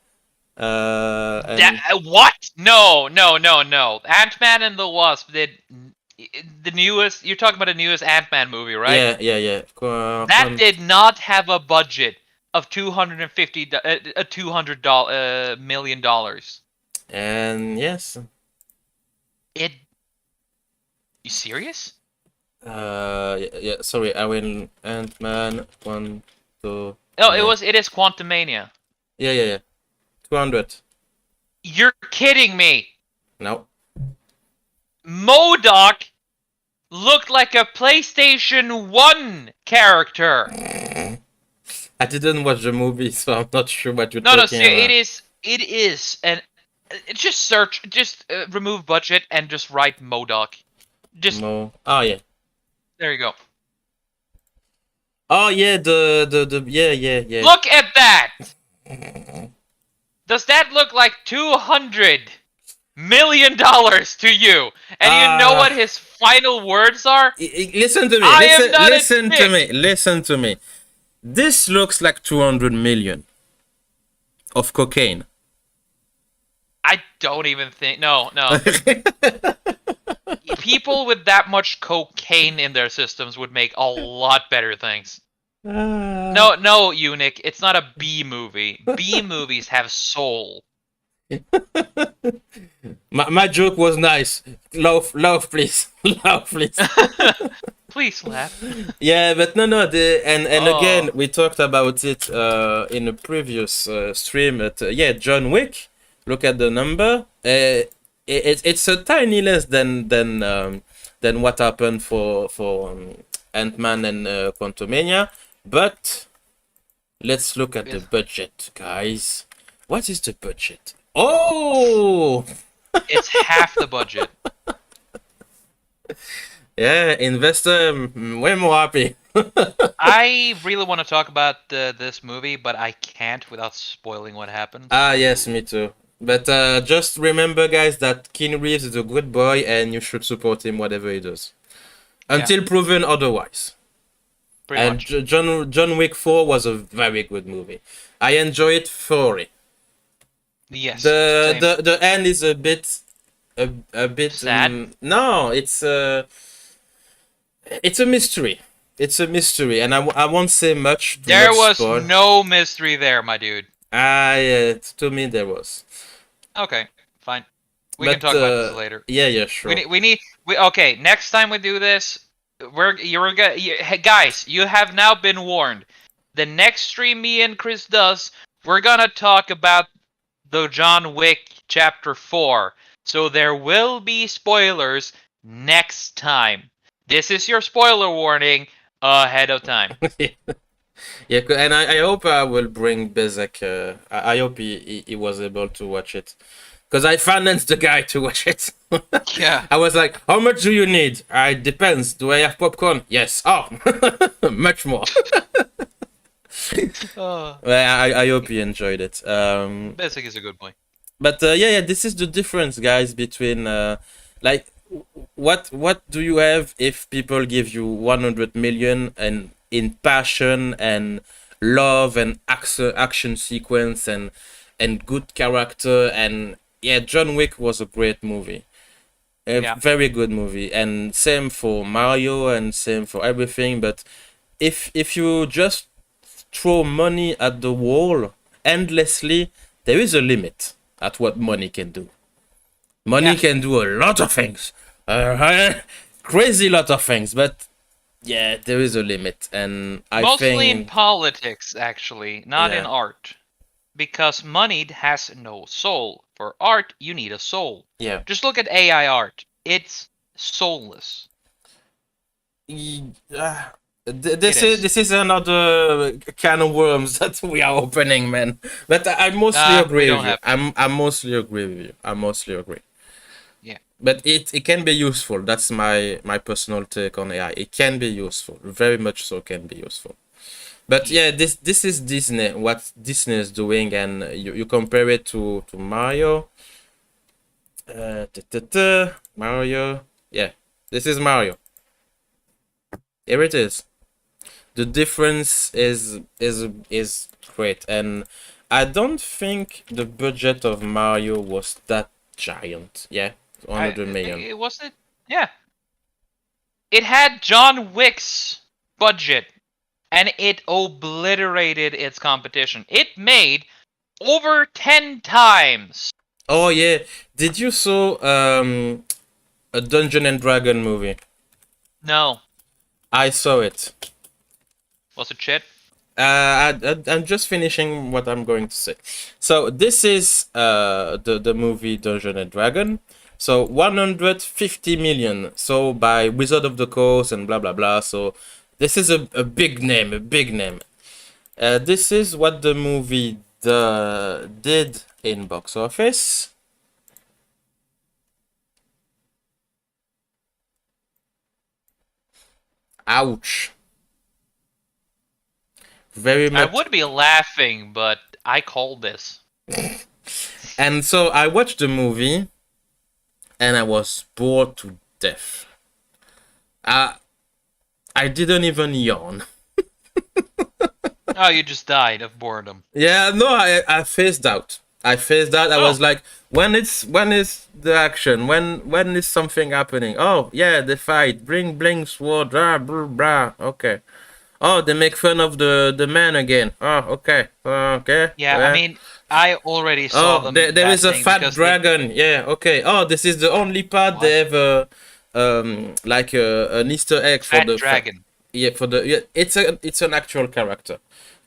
And What? No, no, no, no. Ant-Man and the Wasp did the newest. You're talking about the newest Ant-Man movie, right? yeah. That did not have a budget of $200 million dollars. And yes, It. You serious? yeah. Sorry, I will Ant-Man 1, 2. No, Yeah, it is Quantumania. yeah. 200. You're kidding me. No. MODOK looked like a PlayStation 1 character. I didn't watch the movie, so I'm not sure what you're No, talking about. it is, and just remove budget and just write MODOK. Just Mo. Oh yeah. there you go. Oh yeah, the yeah, yeah, yeah. Look at that! Does that look like $200 million to you? And you know Uh what his final words are? listen to me. I am not a Listen to dick! me. Listen to me. This looks like 200 million of cocaine. I don't even think. No, no. People with that much cocaine in their systems would make a lot better things. No, no, Eunuch, it's not a B movie. B movies have soul. My joke was nice. Love, please. Love, please. Please laugh. Yeah, but no. And again, Oh, we talked about it in a previous stream. Yeah, John Wick. Look at the number. It's a tiny less than what happened for Ant-Man and Quantumania. But let's look at the it's budget, guys. What is the budget? Oh, it's half the budget. yeah, investor way more happy. I really want to talk about this movie, but I can't without spoiling what happens. Ah, yes, me too. But just remember, guys, that Keanu Reeves is a good boy, and you should support him whatever he does, Yeah, until proven otherwise. pretty And much. John Wick 4 was a very good movie. I enjoy it thoroughly. Yes, The same. the the end is a bit Sad. no, it's a mystery. It's a mystery, and I won't say much to There not was spoil. no mystery there, my dude. Ah, yeah, to me there was. Okay, fine. We can But talk about this later. yeah, yeah, We sure. need. We need. We okay. Next time we do this, hey, guys. You have now been warned. The next stream me and Chris does, we're gonna talk about the John Wick Chapter 4. So there will be spoilers next time. This is your spoiler warning ahead of time. Yeah, and I hope I will bring Berserk. I hope he was able to watch it, because I financed the guy to watch it. Yeah. I was like, "How much do you need?" It depends. Do I have popcorn? Yes. Oh, much more. Uh, Well, I hope you enjoyed it. Basic is a good boy. But yeah, this is the difference, guys, between like what do you have if people give you 100 million and in passion and love and action sequence and good character. And yeah, John Wick was a great movie, a Yeah. very good movie, and same for Mario and same for everything. But if you just throw money at the wall endlessly, there is a limit at what money can do. Money Yeah. can do a lot of things, crazy lot of things, but yeah, there is a limit, and I Mostly in think politics, actually, not in yeah, art. Because money has no soul. For art, you need a soul. yeah. Just look at AI art. It's soulless. It is. This is another can of worms that we are opening, man. But I mostly We agree with don't you. have to. I mostly agree with you. I mostly agree. Yeah. But it can be useful. That's my personal take on AI. It can be useful, very much so. Can be useful. But Yeah. yeah, this is Disney. What Disney is doing, and you compare it to Mario. Mario. Yeah, this is Mario. Here it is. The difference is great, and I don't think the budget of Mario was that giant. Yeah, 100 million. It wasn't. Yeah. It had John Wick's budget, and it obliterated its competition. It made over 10 times. Oh yeah, did you saw a Dungeon and Dragon movie? No. I saw it. Was it shit? I'm just finishing what I'm going to say. So this is the movie Dungeon and Dragon. So 150 million. So by Wizard of the Coast and blah blah blah. So this is a big name, a big name. This is what the movie did in box office. Ouch. very I much. would be laughing, but I called this. And so I watched the movie, and I was bored to death. I I didn't even yawn. Oh, you just died of boredom. Yeah, no, I phased out. I phased out. I Oh, was like, when is the action? When is something happening? Oh yeah, the fight. Bring sword. Blah blah blah. Okay. Oh, they make fun of the man again. Oh, okay. Okay. yeah. I Yeah. mean, I already saw Oh, them there that is a thing fat because they dragon. Yeah. Okay. Oh, this is the only part what they have like an Easter egg for fat the dragon. yeah, for the yeah, it's an actual character.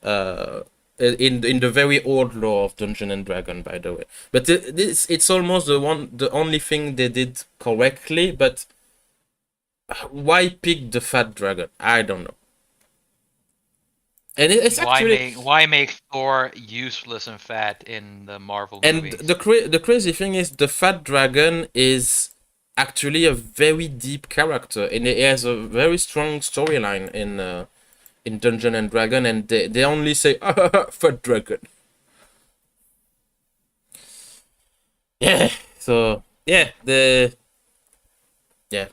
Uh in the very old lore of Dungeon and Dragon, by the way. But it's almost the only thing they did correctly, but why pick the fat dragon? I don't know. And it's actually Why make Thor useless and fat in the Marvel and movies? the crazy thing is the fat dragon is actually a very deep character and it has a very strong storyline in Dungeon and Dragon, and they only say fat dragon. Yeah. So yeah,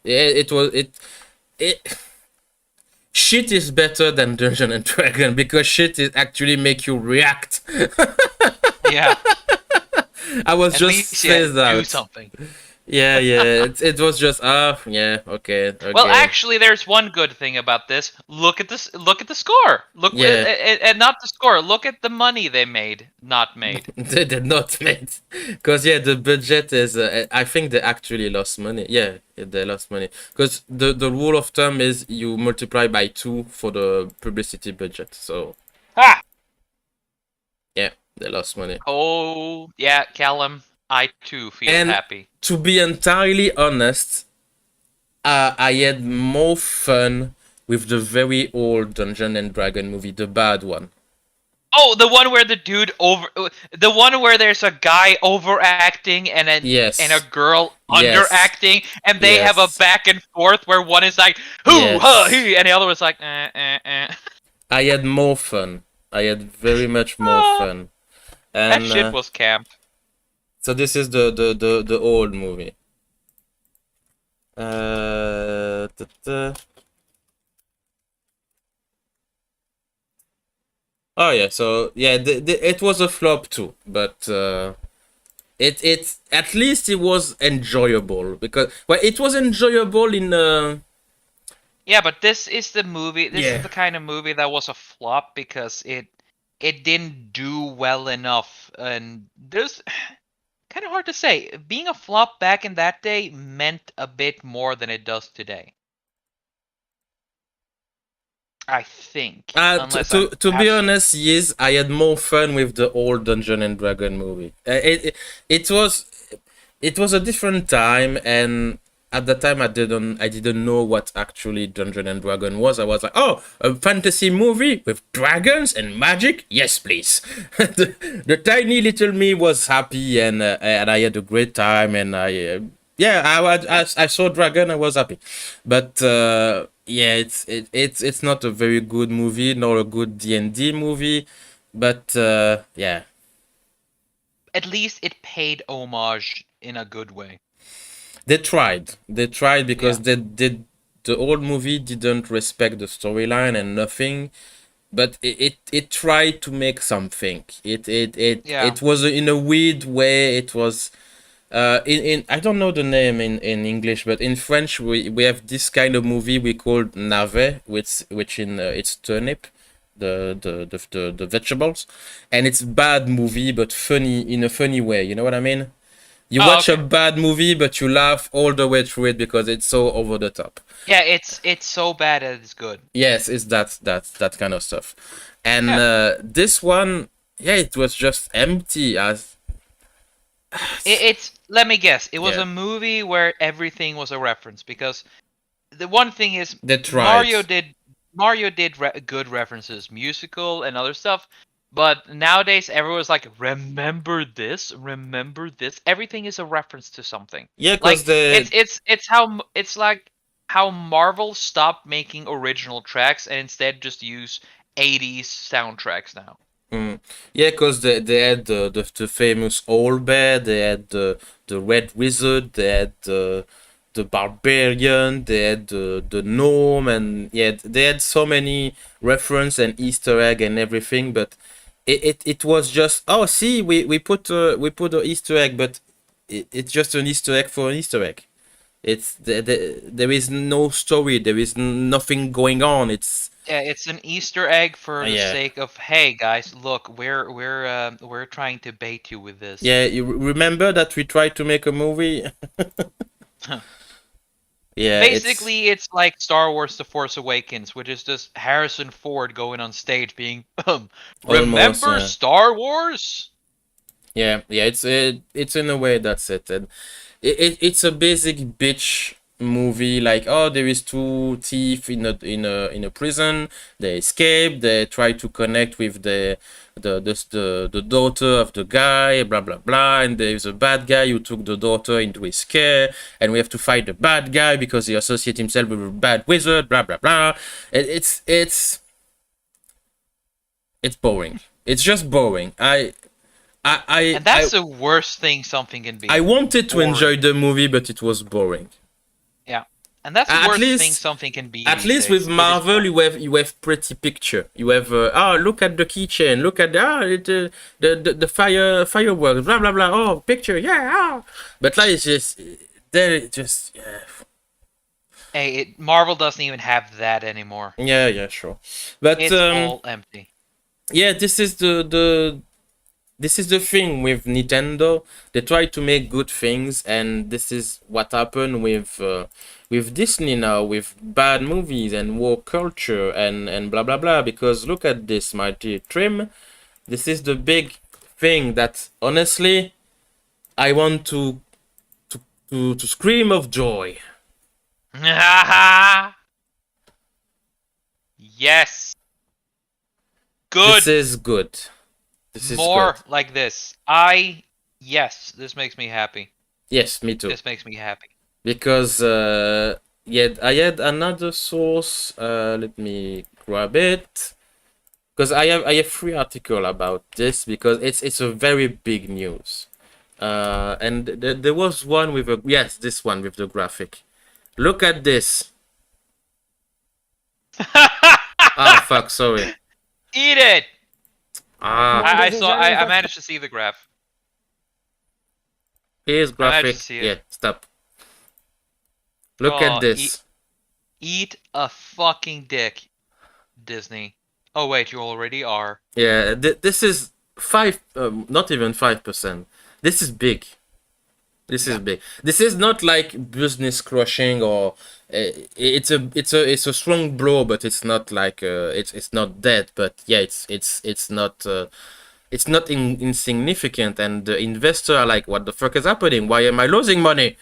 it was it shit is better than Dungeon and Dragon because shit is actually make you react. Yeah, I was at just least yeah, phased do out. something. Yeah, yeah. It was just yeah, okay, Well, okay. actually, there's one good thing about this. Look at this. Look at the score. Look, Yeah, and not the score. Look at the money they made, not made. they did not mate. Because yeah, the budget is I think they actually lost money. Yeah, they lost money. Because the rule of thumb is you multiply by 2 for the publicity budget. So Ha! yeah, they lost money. Oh, yeah, Callum. I too feel And happy. to be entirely honest, I had more fun with the very old Dungeon and Dragon movie, the bad one. Oh, the one where the one where there's a guy overacting and a Yes, girl yes, underacting, and they have a yes, back and forth where one is like who, huh, yes. he, and the other was like I had more fun. I had very much more Ah, fun. that And shit was camp. so this is the old movie. Uh, ta- ta. Oh yeah, so yeah, it was a flop too, but it at least it was enjoyable because well, it was enjoyable in Yeah, but this is the movie. This is yeah. the kind of movie that was a flop because it didn't do well enough, and there's kind of hard to say. Being a flop back in that day meant a bit more than it does today. I think, To, unless to I'm to be absolutely. honest, yes, I had more fun with the old Dungeon and Dragon movie. It was it was a different time, and at the time I didn't know what actually Dungeon and Dragon was. I was like, oh, a fantasy movie with dragons and magic? Yes, please. The tiny little me was happy, and I had a great time, and yeah, I saw dragon. I was happy, but yeah, it's not a very good movie, nor a good D&D movie, but yeah, At least it paid homage in a good way. they tried. They tried Yeah. because they did the old movie didn't respect the storyline and nothing, but it tried to make something. Yeah. It was in a weird way. It was in I don't know the name in English, but in French we have this kind of movie we call navet, which in it's turnip, the vegetables, and it's bad movie but funny in a funny way. You know what I mean? You Oh, watch a okay. bad movie, but you laugh all the way through it because it's so over the top. Yeah, it's so bad that it's good. Yes, it's that kind of stuff. And Yeah. this one, yeah, it was just empty as It's let me guess. It was yeah. a movie where everything was a reference because the one thing is They tried. Mario did good references, musical and other stuff. But nowadays, everyone's like, remember this, remember this. Everything is a reference to something. Yeah, because Like the it's like how Marvel stopped making original tracks and instead just use 80s soundtracks now. Mm. Yeah, because they had the famous old bear, they had the red wizard, they had the barbarian, they had the gnome, and yeah, they had so many reference and Easter egg and everything. But it was just, oh, see, we put a Easter egg, but it's just an Easter egg for an Easter egg. It's there is no story, there is nothing going on. It's Yeah, it's an Easter egg for the yeah. sake of, hey guys, look, we're trying to bait you with this. Yeah, you remember that we tried to make a movie? Yeah, Basically, it's like Star Wars: The Force Awakens, which is just Harrison Ford going on stage being, almost, remember yeah. Star Wars? Yeah, it's in a way that's it. And it's a basic bitch movie. Like, oh, there is two thieves in a prison. They escape. They try to connect with the daughter of the guy. Blah blah blah. And there's a bad guy who took the daughter into his care, and we have to fight the bad guy because he associates himself with a bad wizard. Blah blah blah. It's boring. It's just boring. And that's the worst thing something can be. I wanted to Boring. enjoy the movie, but it was boring. Yeah. And that's the At worst thing least- something can be. At these least days. with Marvel, you have pretty picture. You have oh, look at the keychain, look at the fireworks, blah blah blah. Oh, picture, yeah. Oh. But like it's just there, just yeah. Hey, Marvel doesn't even have that anymore. Yeah, sure. But It's all empty. yeah, this is the thing with Nintendo. They try to make good things, and this is what happened with Disney now, with bad movies and woke culture and blah blah blah. Because look at this, my dear Trim. This is the big thing that honestly I want to scream of joy. Yes. Good. This is good. This is More good. like this. Yes, this makes me happy. Yes, me too. This makes me happy. Because yeah, I had another source. Let me grab it. Because I have three article about this because it's a very big news. And there was one with a yes, this one with the graphic. Look at this. Ah, fuck, sorry. Eat it. Ah, I managed to see the graph. here's I managed graphic. to see it. Yeah, stop. Look Oh, at this. Eat a fucking dick, Disney. Oh wait, you already are. Yeah, this is not even 5%. This is big. This is big. This is not like business crushing or it's a strong blow, but it's not like it's not dead. But yeah, it's not insignificant, and the investor are like, what the fuck is happening? Why am I losing money?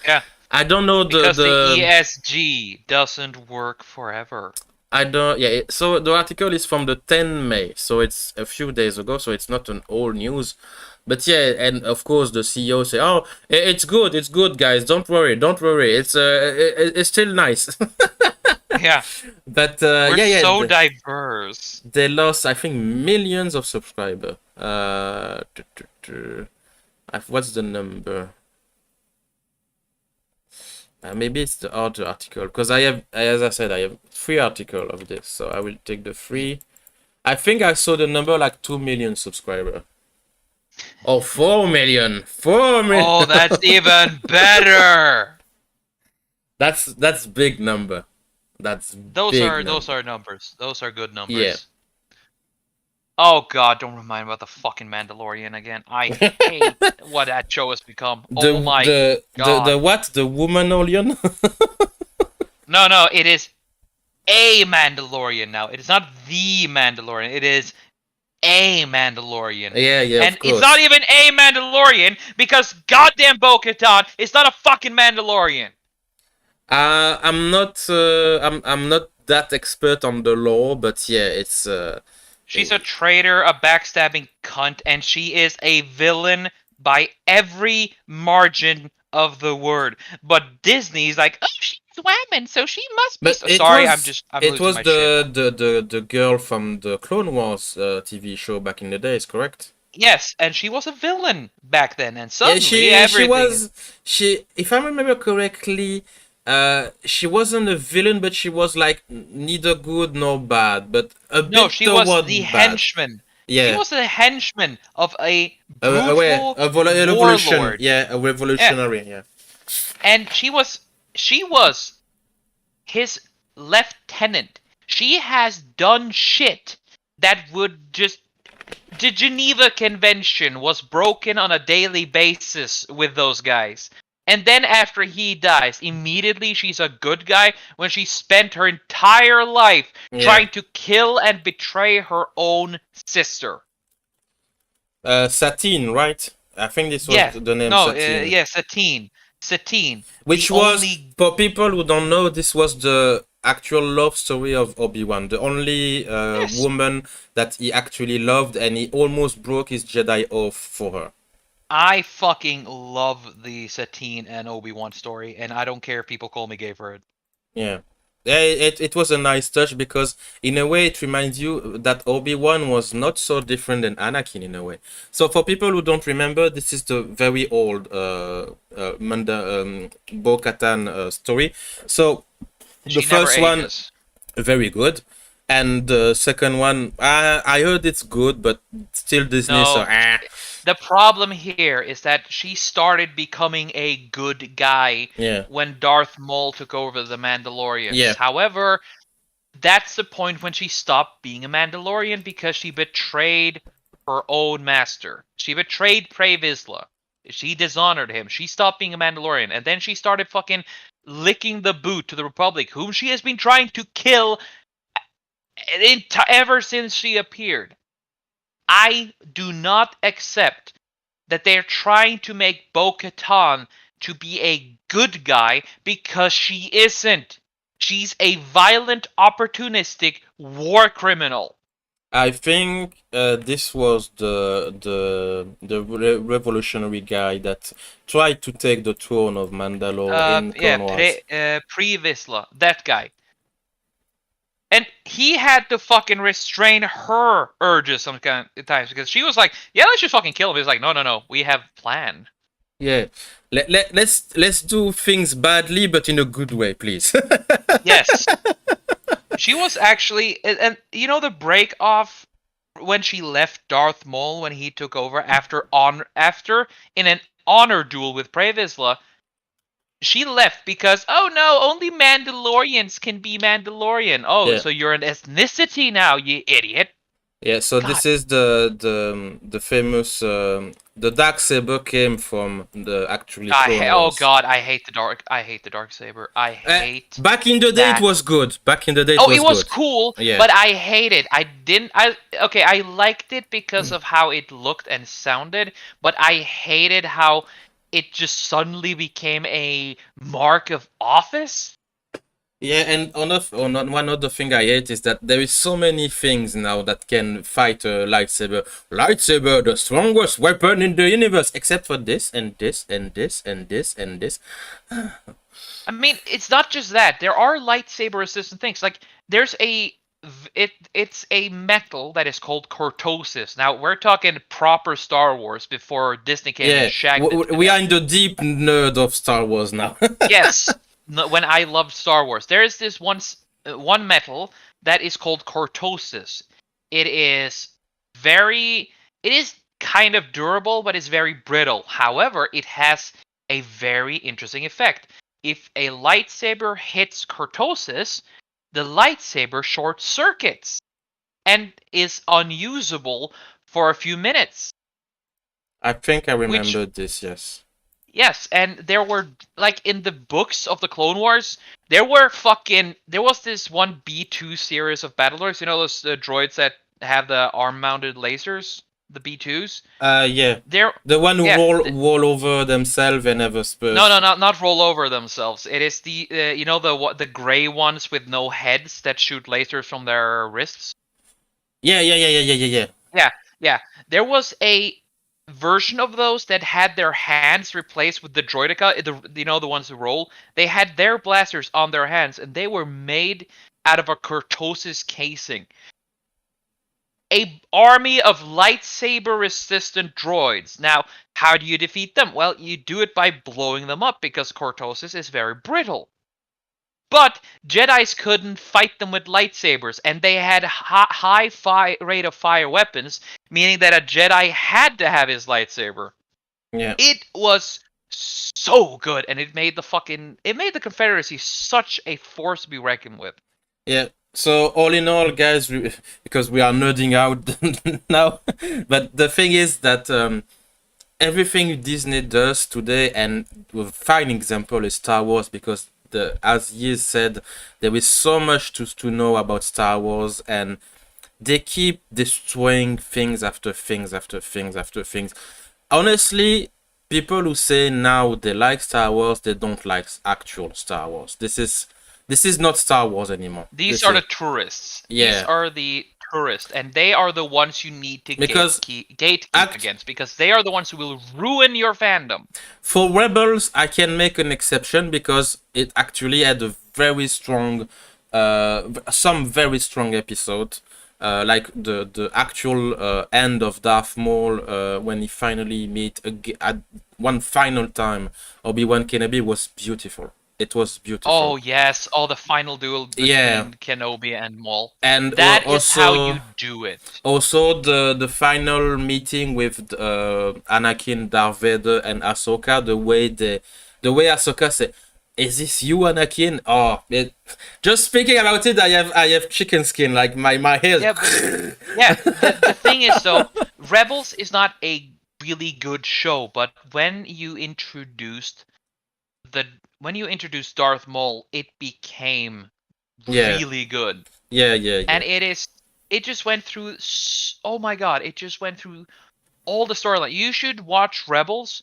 Yeah. I don't know Because the ESG doesn't work forever. I don't. Yeah. So the article is from the 10 May, so it's a few days ago. So it's not an old news, but yeah. And of course, the CEO say, "Oh, it's good, guys. Don't worry, don't worry. It's still nice." Yeah. But We're yeah, so diverse. they lost, I think, millions of subscribers. What's the number? Maybe it's the other article because I have, as I said, I have three articles of this, so I will take the three. I think I saw the number like 2 million subscribers. Oh, 4 million! 4 million! Oh, that's even better. That's big number. That's Those big are number. those are numbers. Those are good numbers. Yeah. Oh god, don't remind me about the fucking Mandalorian again. I hate what that show has become. Oh my god. The what? The Womanolian? No, it is a Mandalorian now. It is not the Mandalorian. It is a Mandalorian. Yeah, And of course. it's not even a Mandalorian because goddamn Bo-Katan is not a fucking Mandalorian. I'm not I'm not that expert on the law, but yeah, it's She's a traitor, a backstabbing cunt, and she is a villain by every margin of the word. But Disney's like, oh, she's woman, so she must be. But So sorry, I'm it losing was my shit. the girl from the Clone Wars TV show back in the days, correct? Yes, and she was a villain back then, and Yeah, suddenly everything. she if I remember correctly, she wasn't a villain, but she was like neither good nor bad, but a No, bit she was the toward bad. henchman. She Yeah, was the henchman of a brutal a revolution. warlord. Yeah, a Yeah, revolutionary. Yeah. and she was his lieutenant. She has done shit that would just. The Geneva Convention was broken on a daily basis with those guys. And then after he dies, immediately she's a good guy when she spent her entire life Yeah. trying to kill and betray her own sister. Satine, right? I think this was Yeah, the name no, Satine. yeah, Satine. Satine. The Which was, only. for people who don't know, this was the actual love story of Obi-Wan, the only Yes. woman that he actually loved, and he almost broke his Jedi oath for her. I fucking love the Satine and Obi-Wan story, and I don't care if people call me gay for it. Yeah. Yeah, it was a nice touch because in a way it reminds you that Obi-Wan was not so different than Anakin in a way. So for people who don't remember, this is the very old Bo-Katan story. So the She never first one, ages. very good, and the second one, I heard it's good, but still Disney, so No, the problem here is that she started becoming a good guy yeah, when Darth Maul took over the Mandalorians. yeah, However, that's the point when she stopped being a Mandalorian because she betrayed her own master. She betrayed Pre Vizsla. She dishonored him. She stopped being a Mandalorian, and then she started fucking licking the boot to the Republic, whom she has been trying to kill ever since she appeared. I do not accept that they're trying to make Bo-Katan to be a good guy because she isn't. She's a violent, opportunistic war criminal. I think this was the revolutionary guy that tried to take the throne of Mandalore in Yeah, Clone Wars. Pre Vizsla, that guy. And he had to fucking restrain her urges sometimes because she was like, "Yeah, let's just fucking kill him." He's like, "No, no, no, we have plan." Yeah, let's do things badly, but in a good way, please. Yes, she was actually, and you know the break off when she left Darth Maul when he took over after in an honor duel with Pre Vizsla. She left because, oh no, only Mandalorians can be Mandalorian. Oh, Yeah. so you're an ethnicity now, you idiot. Yeah, so God, this is the famous the dark saber came from the actually Clone oh Wars. god, I hate the dark saber. I hate Back in the day, it that. was good. Back in the day, it Oh, was it was good. cool, Yeah. but I hate it. I didn't. Okay. I liked it because of how it looked and sounded, but I hated how it just suddenly became a mark of office. Yeah, and one other thing I hate is that there is so many things now that can fight a lightsaber. Lightsaber, the strongest weapon in the universe, except for this and this and this and this and this. I mean, it's not just that. There are lightsaber resistant things. Like there's it's a metal that is called cortosis. Now we're talking proper Star Wars before Disney came Yeah, and shagged it to we are death. in the deep nerd of Star Wars now. Yes, when I loved Star Wars, there is this one metal that is called cortosis. It is it is kind of durable, but it's very brittle. However, it has a very interesting effect. If a lightsaber hits cortosis, the lightsaber short circuits and is unusable for a few minutes. I think I Which, remember this, yes. yes, and there were, like, in the books of the Clone Wars, there was this one B2 series of battlers, you know, those droids that have the arm-mounted lasers, the B2s? Yeah. There, The one who yeah, roll over themselves and have a no, spurs. no, not roll over themselves. It is the, you know, the gray ones with no heads that shoot lasers from their wrists? Yeah. Yeah, yeah. There was a version of those that had their hands replaced with the droideka, the ones who roll. They had their blasters on their hands, and they were made out of a cortosis casing. A army of lightsaber-resistant droids. Now, how do you defeat them? Well, you do it by blowing them up because cortosis is very brittle. But Jedi's couldn't fight them with lightsabers, and they had high rate of fire weapons, meaning that a Jedi had to have his lightsaber. Yeah. It was so good, and it made the Confederacy such a force to be reckoned with. Yeah. So all in all, guys, because we are nerding out now, but the thing is that everything Disney does today, and a fine example is Star Wars, because as Yi said, there is so much to know about Star Wars, and they keep destroying things after things after things after things. Honestly, people who say now they like Star Wars, they don't like actual Star Wars. This is not Star Wars anymore. These are the tourists. Yeah. These are the tourists, and they are the ones you need to gatekeep against, because they are the ones who will ruin your fandom. For Rebels, I can make an exception because it actually had a very strong, some very strong episode. Like the actual end of Darth Maul, when he finally meet at one final time Obi-Wan Kenobi, was beautiful. It was beautiful. Oh yes, the final duel between Kenobi and Maul. And that is how you do it. Also, the final meeting with Anakin, Darth Vader, and Ahsoka, the way Ahsoka said, "Is this you, Anakin?" Oh, just speaking about it, I have chicken skin, like my hair. Yeah, the thing is though, Rebels is not a really good show, but when you introduced Darth Maul, it became really good. Yeah. And it just went through. Oh my god! It just went through all the storyline. You should watch Rebels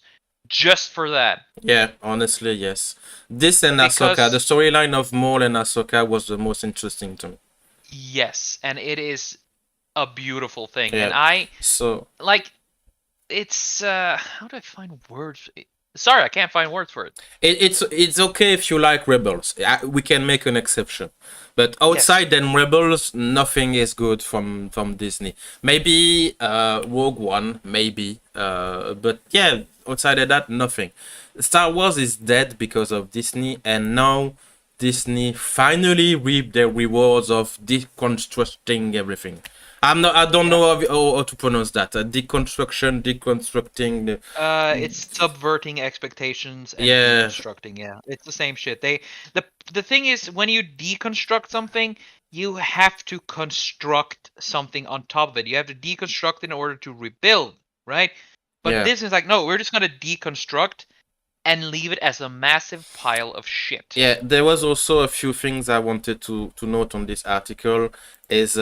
just for that. Yeah, honestly, yes. This and Ahsoka, the storyline of Maul and Ahsoka was the most interesting to me. Yes, and it is a beautiful thing. Yeah. And it's how do I find words? Sorry, I can't find words for it. It's okay if you like Rebels. We can make an exception. But outside then Rebels, nothing is good from Disney. Maybe Rogue One, maybe. But yeah, outside of that, nothing. Star Wars is dead because of Disney, and now Disney finally reaped their rewards of deconstructing everything. I don't know how to pronounce that. Deconstructing. It's subverting expectations and deconstructing. Yeah, it's the same shit. The thing is, when you deconstruct something, you have to construct something on top of it. You have to deconstruct in order to rebuild, right? But this is like, no, we're just gonna deconstruct and leave it as a massive pile of shit. Yeah, there was also a few things I wanted to note on this article. Is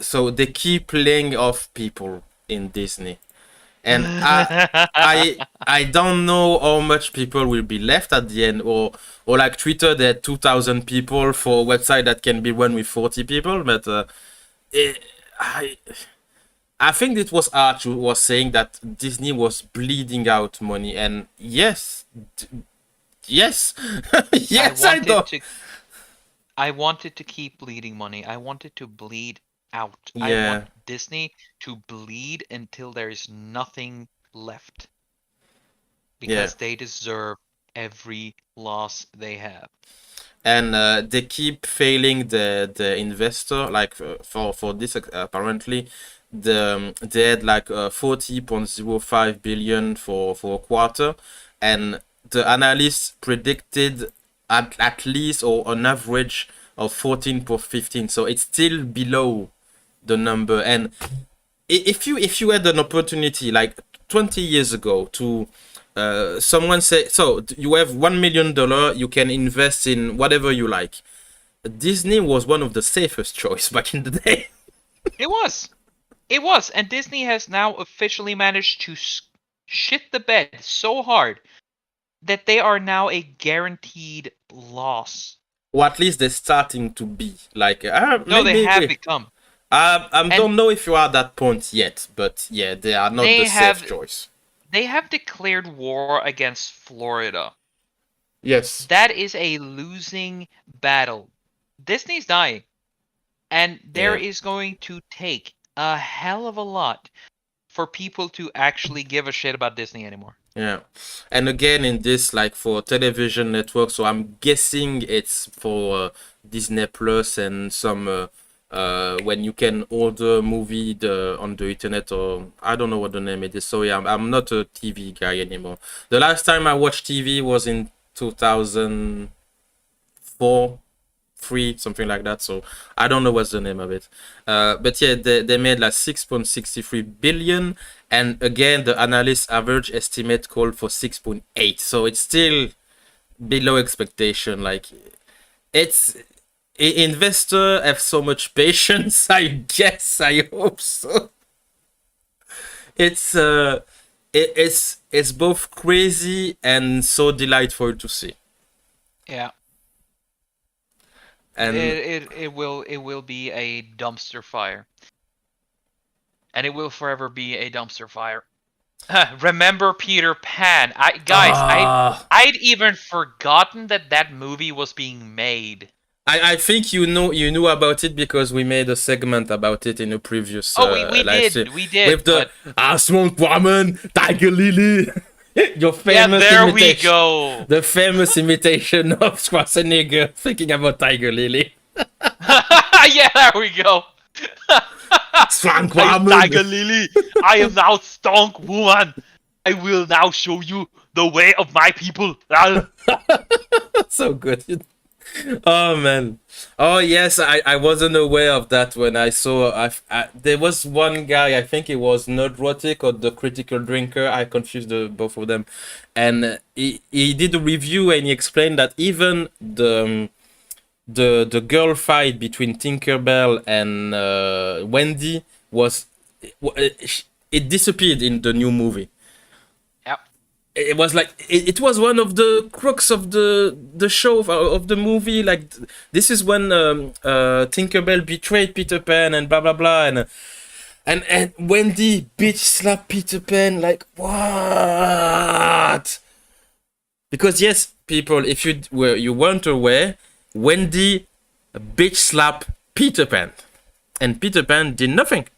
so they keep laying off people in Disney, and I don't know how much people will be left at the end, or like Twitter, there are 2,000 people for a website that can be run with 40 people, but I think it was Arch who was saying that Disney was bleeding out money, and yes, yes, I know. I wanted to keep bleeding money. I wanted to bleed out. Yeah. I want Disney to bleed until there is nothing left. Because they deserve every loss they have. And they keep failing the investor, like for this apparently they had like 40.05 billion for a quarter, and the analysts predicted at least or on average of 14.15, so it's still below the number. And if you had an opportunity like 20 years ago to someone say, so you have $1 million, you can invest in whatever you like, Disney was one of the safest choice back in the day. It was, and Disney has now officially managed to shit the bed so hard that they are now a guaranteed loss. Or at least they're starting to be like. No, they have become. I And don't know if you are at that point yet, but yeah, they are not the they safe have choice. they have declared war against Florida. Yes. That is a losing battle. Disney's dying, and there Yeah. is going to take a hell of a lot for people to actually give a shit about Disney anymore. Yeah. And again, in this, like for television network, so I'm guessing it's for Disney Plus and some when you can order movie on the internet, or I don't know what the name it is. So yeah, I'm not a TV guy anymore. The last time I watched TV was in 2004, 3, something like that. So I don't know what's the name of it. But yeah, they made like 6.63 billion. And again, the analyst average estimate called for 6.8. So it's still below expectation. Like it's investor have so much patience. I guess. I hope so. It's it's both crazy and so delightful to see. Yeah. And It will be a dumpster fire. And it will forever be a dumpster fire. Remember Peter Pan? Guys, ah. I'd even forgotten that movie was being made. I think you knew about it because we made a segment about it in a previous Oh, we live stream did, with the but Swamp Woman, Tiger Lily, your yeah, famous there we imitation, go. the famous imitation of Schwarzenegger thinking about Tiger Lily. Yeah, there we go. Swamp I am Woman. Tiger Lily. I am now Stonk Woman. I will now show you the way of my people. So good. Oh man. Oh yes, I wasn't aware of that when I saw. There was one guy. I think it was Nerdrotic or the Critical Drinker. I confused both of them, and he did a review and he explained that even the girl fight between Tinkerbell and Wendy was it disappeared in the new movie. Yep. It was like it was one of the crux of the show of the movie. Like this is when Tinkerbell betrayed Peter Pan and blah blah blah, and Wendy bitch slapped Peter Pan. Like what? Because yes, people, if you weren't aware, Wendy bitch slapped Peter Pan, and Peter Pan did nothing,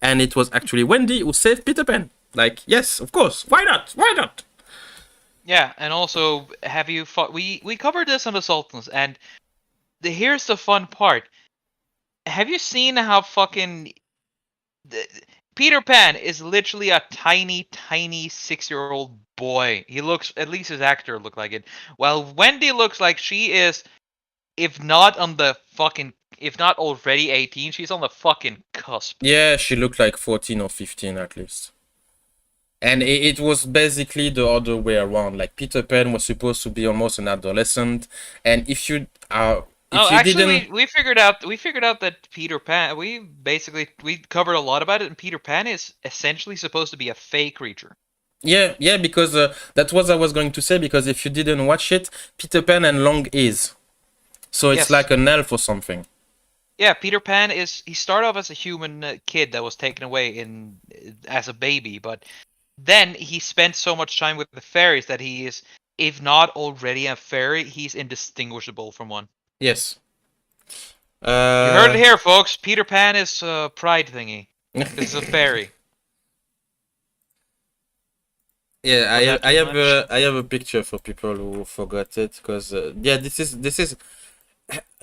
and it was actually Wendy who saved Peter Pan. Like, yes, of course. Why not? Why not? Yeah, and also, have you fought? We covered this on the Sultans, and here's the fun part. Have you seen how fucking Peter Pan is literally a tiny, tiny 6-year-old boy. He looks, at least his actor looked like it. While Wendy looks like she is, if not on the fucking, if not already 18, she's on the fucking cusp. Yeah, she looked like 14 or 15 at least. And it was basically the other way around. Like Peter Pan was supposed to be almost an adolescent, and if you Actually, we figured out that Peter Pan. We covered a lot about it, and Peter Pan is essentially supposed to be a fey creature. Yeah, because that's what I was going to say. Because if you didn't watch it, Peter Pan and Long is, so it's Yes. like an elf or something. Yeah, Peter Pan he started off as a human kid that was taken away as a baby, but then he spent so much time with the fairies that he is, if not already a fairy, he's indistinguishable from one. Yes. You heard it here, folks. Peter Pan is a pride thingy. This is a fairy. Yeah, I have a picture for people who forgot it because yeah, this is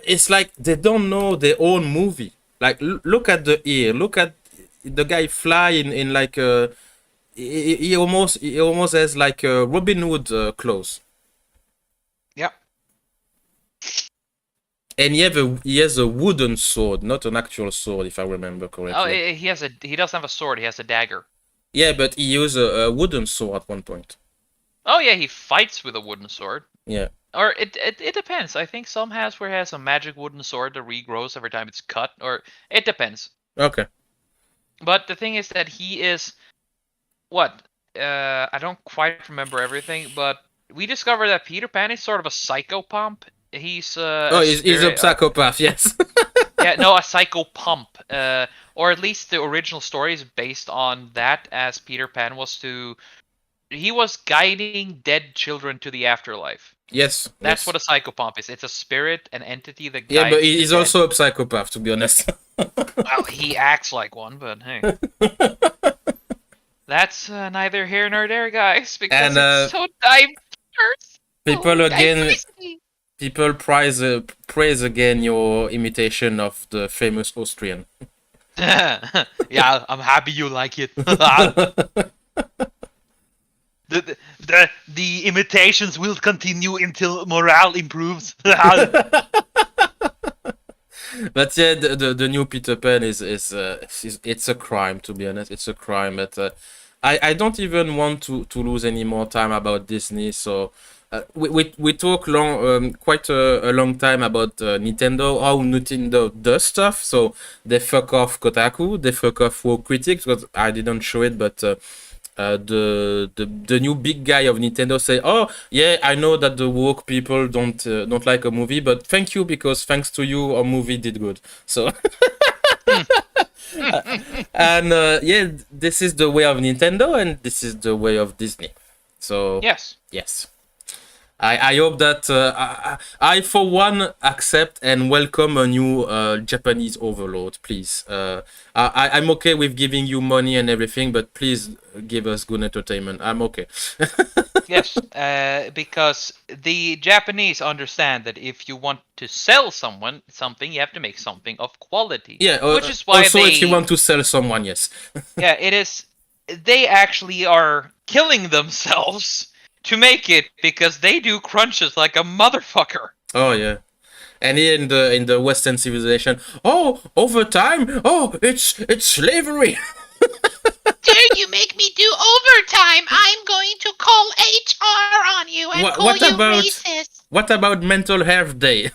it's like they don't know their own movie. Like look at the ear, look at the guy fly in like he almost has like a Robin Hood clothes. Yep. And he has a wooden sword, not an actual sword, if I remember correctly. Oh, he doesn't have a sword. He has a dagger. Yeah, but he used a wooden sword at one point. Oh yeah, he fights with a wooden sword. Yeah. Or it depends. I think some Hasware has a magic wooden sword that regrows every time it's cut. Or it depends. Okay. But the thing is that he is what? I don't quite remember everything, but we discovered that Peter Pan is sort of a psychopomp. He's he's a psychopath. Yes. Yeah, no, a psychopump. Or at least the original story is based on that, as Peter Pan he was guiding dead children to the afterlife. Yes, That's yes. what a psychopomp is. It's a spirit, an entity that Yeah, but guides the he's dead. also a psychopath, to be honest. Well, he acts like one, but hey. That's neither here nor there, guys, because And it's so diverse. people So again, diversity. people praise again your imitation of the famous Austrian. Yeah, I'm happy you like it. the, the imitations will continue until morale improves. But yeah, the new Peter Pan is it's a crime, to be honest. It's a crime. But I don't even want to lose any more time about Disney. So we talk quite a long time about Nintendo, how Nintendo does stuff. So they fuck off Kotaku, they fuck off Wow Critics, because I didn't show it, but. The new big guy of Nintendo say, "Oh yeah, I know that the woke people don't like a movie, but thank you, because thanks to you, our movie did good." So and yeah, this is the way of Nintendo, and this is the way of Disney. So Yes. yes. I hope that I for one accept and welcome a new Japanese overlord, please. I'm okay with giving you money and everything, but please give us good entertainment. I'm okay. Yes, because the Japanese understand that if you want to sell someone something, you have to make something of quality. Yeah, Which is why also if you want to sell someone, yes. yeah, it is. They actually are killing themselves to make it because they do crunches like a motherfucker. Oh yeah. And here in the Western civilization, oh, overtime, oh, it's slavery. Dare you make me do overtime? I'm going to call HR on you and call you racist. What about mental health day?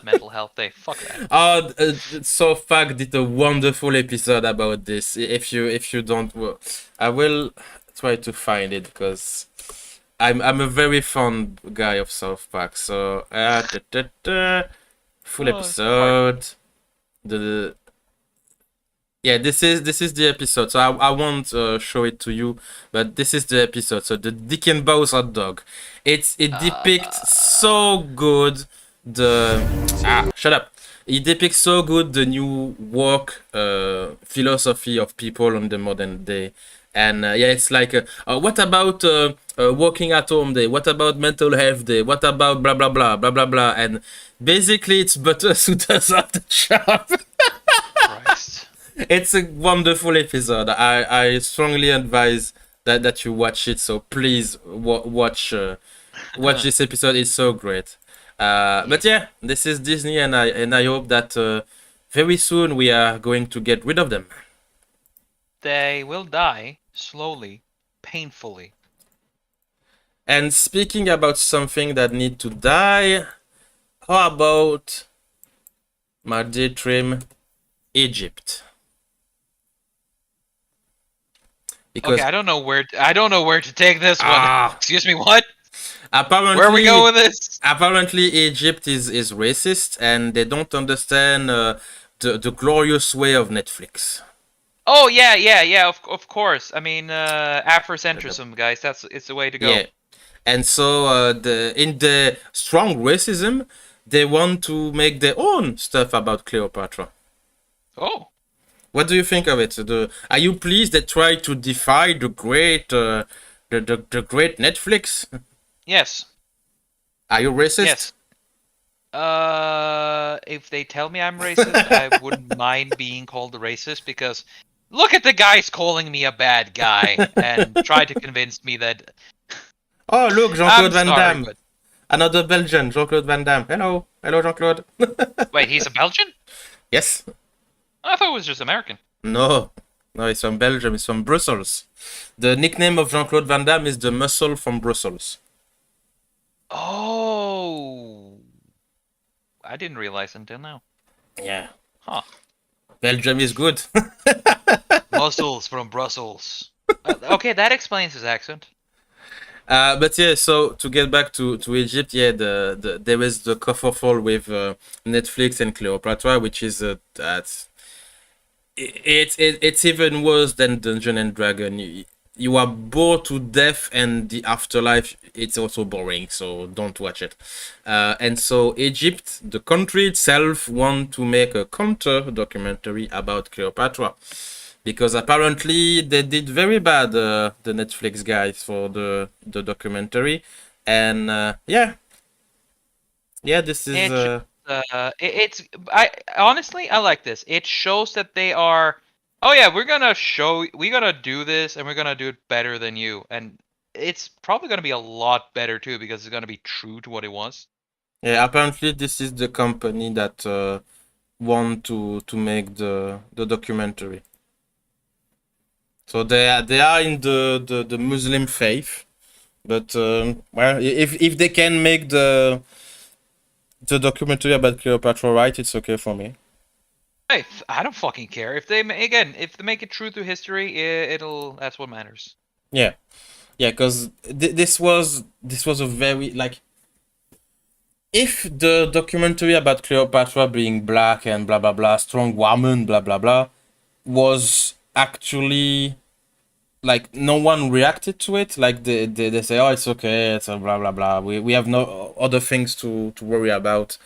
Mental health day. Fuck that. South Park did a wonderful episode about this. If you don't, well, I will try to find it, because I'm a very fond guy of South Park. So full episode. The Yeah, this is the episode. So I won't show it to you, but this is the episode. So the Dick and Bow's hot dog. It depicts so good shut up. It depicts so good the new work philosophy of people on the modern day. And yeah, it's like, what about working at home day? What about mental health day? What about blah blah blah blah blah blah? And basically, it's Butters who does all the job. Christ. It's a wonderful episode. I strongly advise that you watch it. So please watch this episode. It's so great. But yeah, this is Disney, and I hope that very soon we are going to get rid of them. They will die slowly, painfully. And speaking about something that need to die, how about my dear Trim, Egypt? Because okay, I don't know where to take this one. Excuse me, what? Apparently, where are we going with this? Apparently, Egypt is racist, and they don't understand the glorious way of Netflix. Oh yeah. Of course. I mean, Afrocentrism, guys. It's the way to go. Yeah, and so in the strong racism, they want to make their own stuff about Cleopatra. Oh. What do you think of it? Are you pleased they try to defy the great the great Netflix? Yes. Are you racist? Yes. If they tell me I'm racist, I wouldn't mind being called a racist, because look at the guys calling me a bad guy and try to convince me that. Oh look, Jean-Claude Van Damme. But... Another Belgian, Jean-Claude Van Damme. Hello, Jean-Claude. Wait, he's a Belgian? Yes. I thought it was just American. No, he's from Belgium. He's from Brussels. The nickname of Jean-Claude Van Damme is the muscle from Brussels. Oh, I didn't realize until now. Yeah. Huh. Belgium is good. Muscles from Brussels. Okay, that explains his accent. But yeah, so to get back to Egypt, yeah, there is the kerfuffle with Netflix and Cleopatra, which is that's it's even worse than Dungeon and Dragon. You are bored to death, and the afterlife it's also boring. So don't watch it. And so Egypt, the country itself, want to make a counter documentary about Cleopatra because apparently they did very bad, the Netflix guys, for the documentary, and yeah, this is It it's I honestly I like this. It shows that they are. Oh yeah, we're gonna do this and we're gonna do it better than you, and it's probably gonna be a lot better too because it's gonna be true to what it was. yeah, apparently this is the company that want to make the documentary. So they are in the Muslim faith, but well, if they can make the documentary about Cleopatra right, it's okay for me. Hey, I don't fucking care if they if they make it true to history, it'll that's what matters. Yeah, yeah, because this was a very like if the documentary about Cleopatra being black and blah blah blah, strong woman, blah blah blah, was actually like no one reacted to it. Like they say, oh, it's okay, it's a blah blah blah. We have no other things to worry about.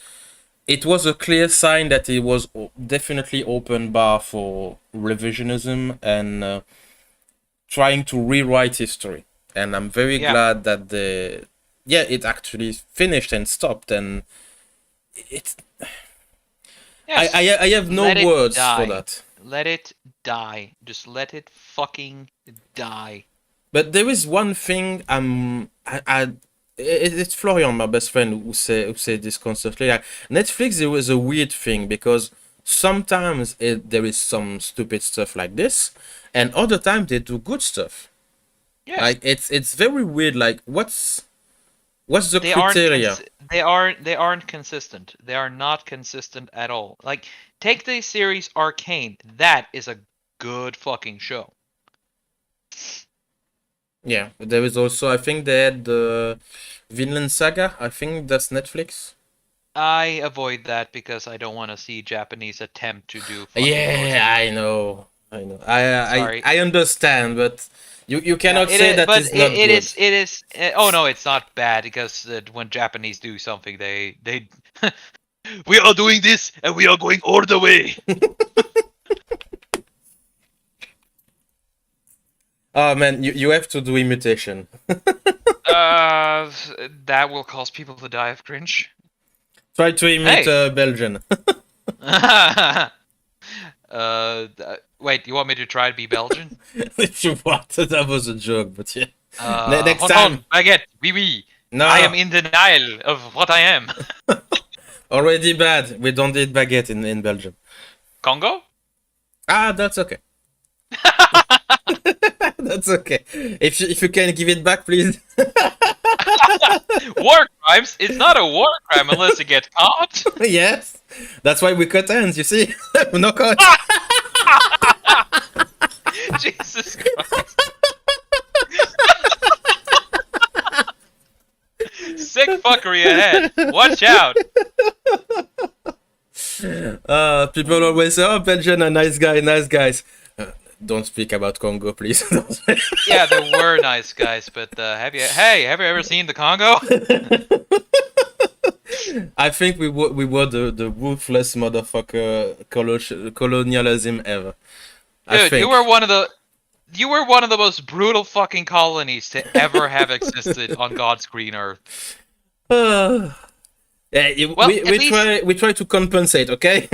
It was a clear sign that it was definitely open bar for revisionism and trying to rewrite history. And I'm very Yeah. glad that it actually finished and stopped. And it's Yes. I have no Let it words die. for that. Let it die. Just let it fucking die. But there is one thing it's Florian, my best friend, who say this constantly. Like Netflix, there was a weird thing because sometimes there is some stupid stuff like this, and other times they do good stuff. Yeah. Like it's very weird. Like what's the They criteria? they aren't consistent. They are not consistent at all. Like take the series Arcane. That is a good fucking show. Yeah, there is also, I think they had the Vinland Saga. I think that's Netflix. I avoid that because I don't want to see Japanese attempt to do fucking Yeah, Norse. I know. I know. I Sorry. I understand, but you cannot It say is, that but it's not it good. is. Oh no, it's not bad because when Japanese do something, they we are doing this and we are going all the way. Oh man, you have to do imitation. That will cause people to die of cringe. Try to imit Hey. Belgian. Wait, you want me to try to be Belgian? If you want, that was a joke, but yeah. Next Hold time. on, baguette, oui. No, I am in denial of what I am. already bad. We don't eat baguette in Belgium. Congo? Ah, that's okay. That's okay. If you can give it back, please. War crimes? It's not a war crime unless you get caught. Yes, that's why we cut hands. You see, no cut. Jesus Christ. Sick fuckery ahead. Watch out. People always say, "Oh, Belgian are nice guys." Don't speak about Congo, please. Yeah, there were nice guys, but have you ever seen the Congo? I think we were the ruthless motherfucker colonialism ever. I Dude, think. you were one of the most brutal fucking colonies to ever have existed on God's green earth. Yeah, Well, we, at we least- try we try to compensate, okay?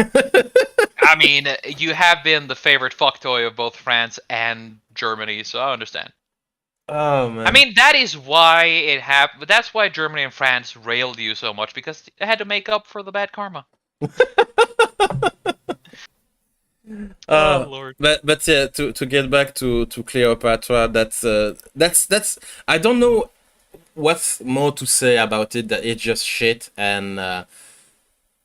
I mean, you have been the favorite fucktoy of both France and Germany, so I understand. Oh man. I mean, that is why it happened. But that's why Germany and France railed you so much because they had to make up for the bad karma. Lord. But yeah, to get back to Cleopatra, that's I don't know what's more to say about it. That it's just shit, and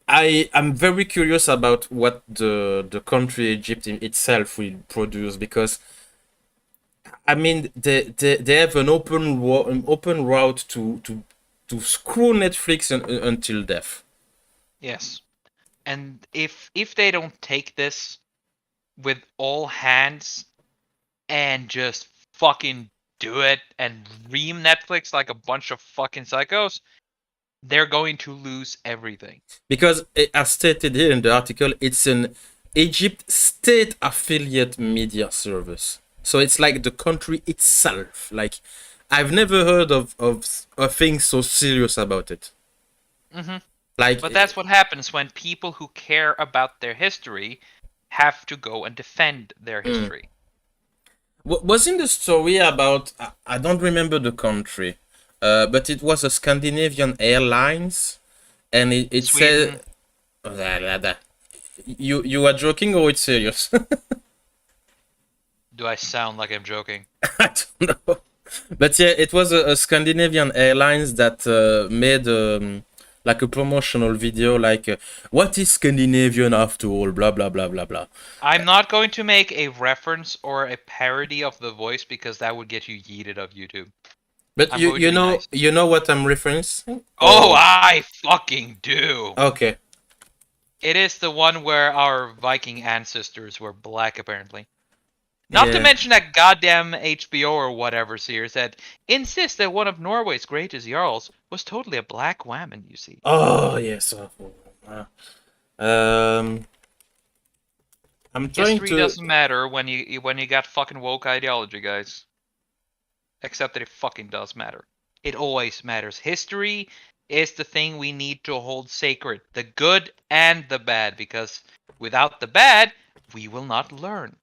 I'm very curious about what the country Egypt in itself will produce, because I mean, they have an an open route to screw Netflix until death. Yes. And if they don't take this with all hands and just fucking do it and ream Netflix like a bunch of fucking psychos, they're going to lose everything. Because, as stated here in the article, it's an Egypt state affiliate media service. So it's like the country itself. Like, I've never heard of a thing so serious about it. Mm-hmm. Like, But that's what happens when people who care about their history have to go and defend their history. wasn't the story about, I don't remember the country, but it was a Scandinavian airlines, and it Sweden. said, oh, you are joking or it's serious? Do I sound like I'm joking? I don't know. But yeah, it was a Scandinavian airlines that made like a promotional video, like what is Scandinavian after all, blah blah blah blah blah. I'm not going to make a reference or a parody of the voice because that would get you yeeted off YouTube. But I'm going to be nice. you know what I'm referencing? Oh, I fucking do. Okay. It is the one where our Viking ancestors were black, apparently. Not to Yeah. mention that goddamn HBO or whatever series that insists that one of Norway's greatest jarls was totally a black woman, you see. Oh yes. Um, I'm trying History to. doesn't matter when you got fucking woke ideology, guys. Except that it fucking does matter. It always matters. History is the thing we need to hold sacred. The good and the bad, because without the bad, we will not learn.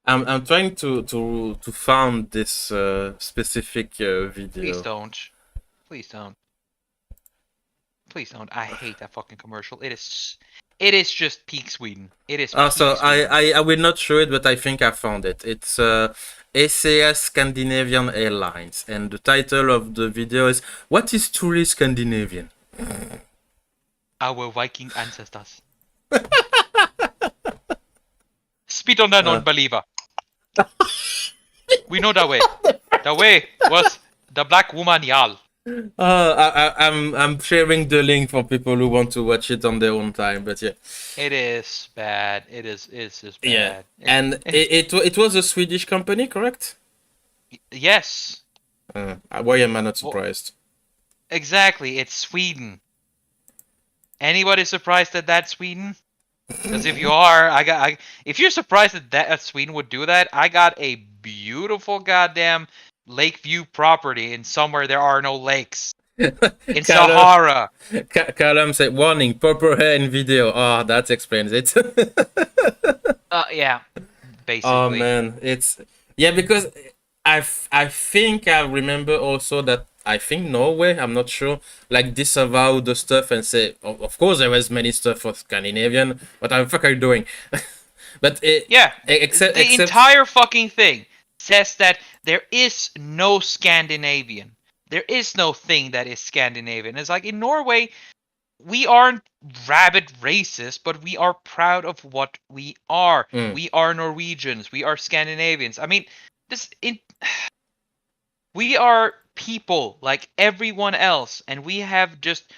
I'm trying to find this specific video. Please don't. Please don't. Please don't. I hate that fucking commercial. It is just peak Sweden. It is peak So Sweden. I will not show it, but I think I found it. It's SAS Scandinavian Airlines, and the title of the video is "What is truly Scandinavian?" Our Viking ancestors. Spit on that non-believer. We know that way. The way was the black woman Jarl. I'm sharing the link for people who want to watch it on their own time. But yeah, It is bad. It's just bad. yeah, and it was a Swedish company, correct? Yes, Why am I not surprised? exactly. It's Sweden. Anybody surprised that that's Sweden? Because if you are, if you're surprised that Sweden would do that, I got a beautiful goddamn Lakeview property in somewhere there are no lakes. In Sahara. Callum said, "Warning: purple hair in video." Ah, that explains it. Yeah, basically. Oh man, it's yeah, because I think I remember also that I think Norway, I'm not sure, like disavow the stuff and say, of course there was many stuff for Scandinavian. What the fuck are you doing? But Yeah, except the entire fucking thing says that there is no Scandinavian. There is no thing that is Scandinavian. It's like in Norway, we aren't rabid racist, but we are proud of what we are. We are Norwegians. We are Scandinavians. I mean, we are people like everyone else, and we have just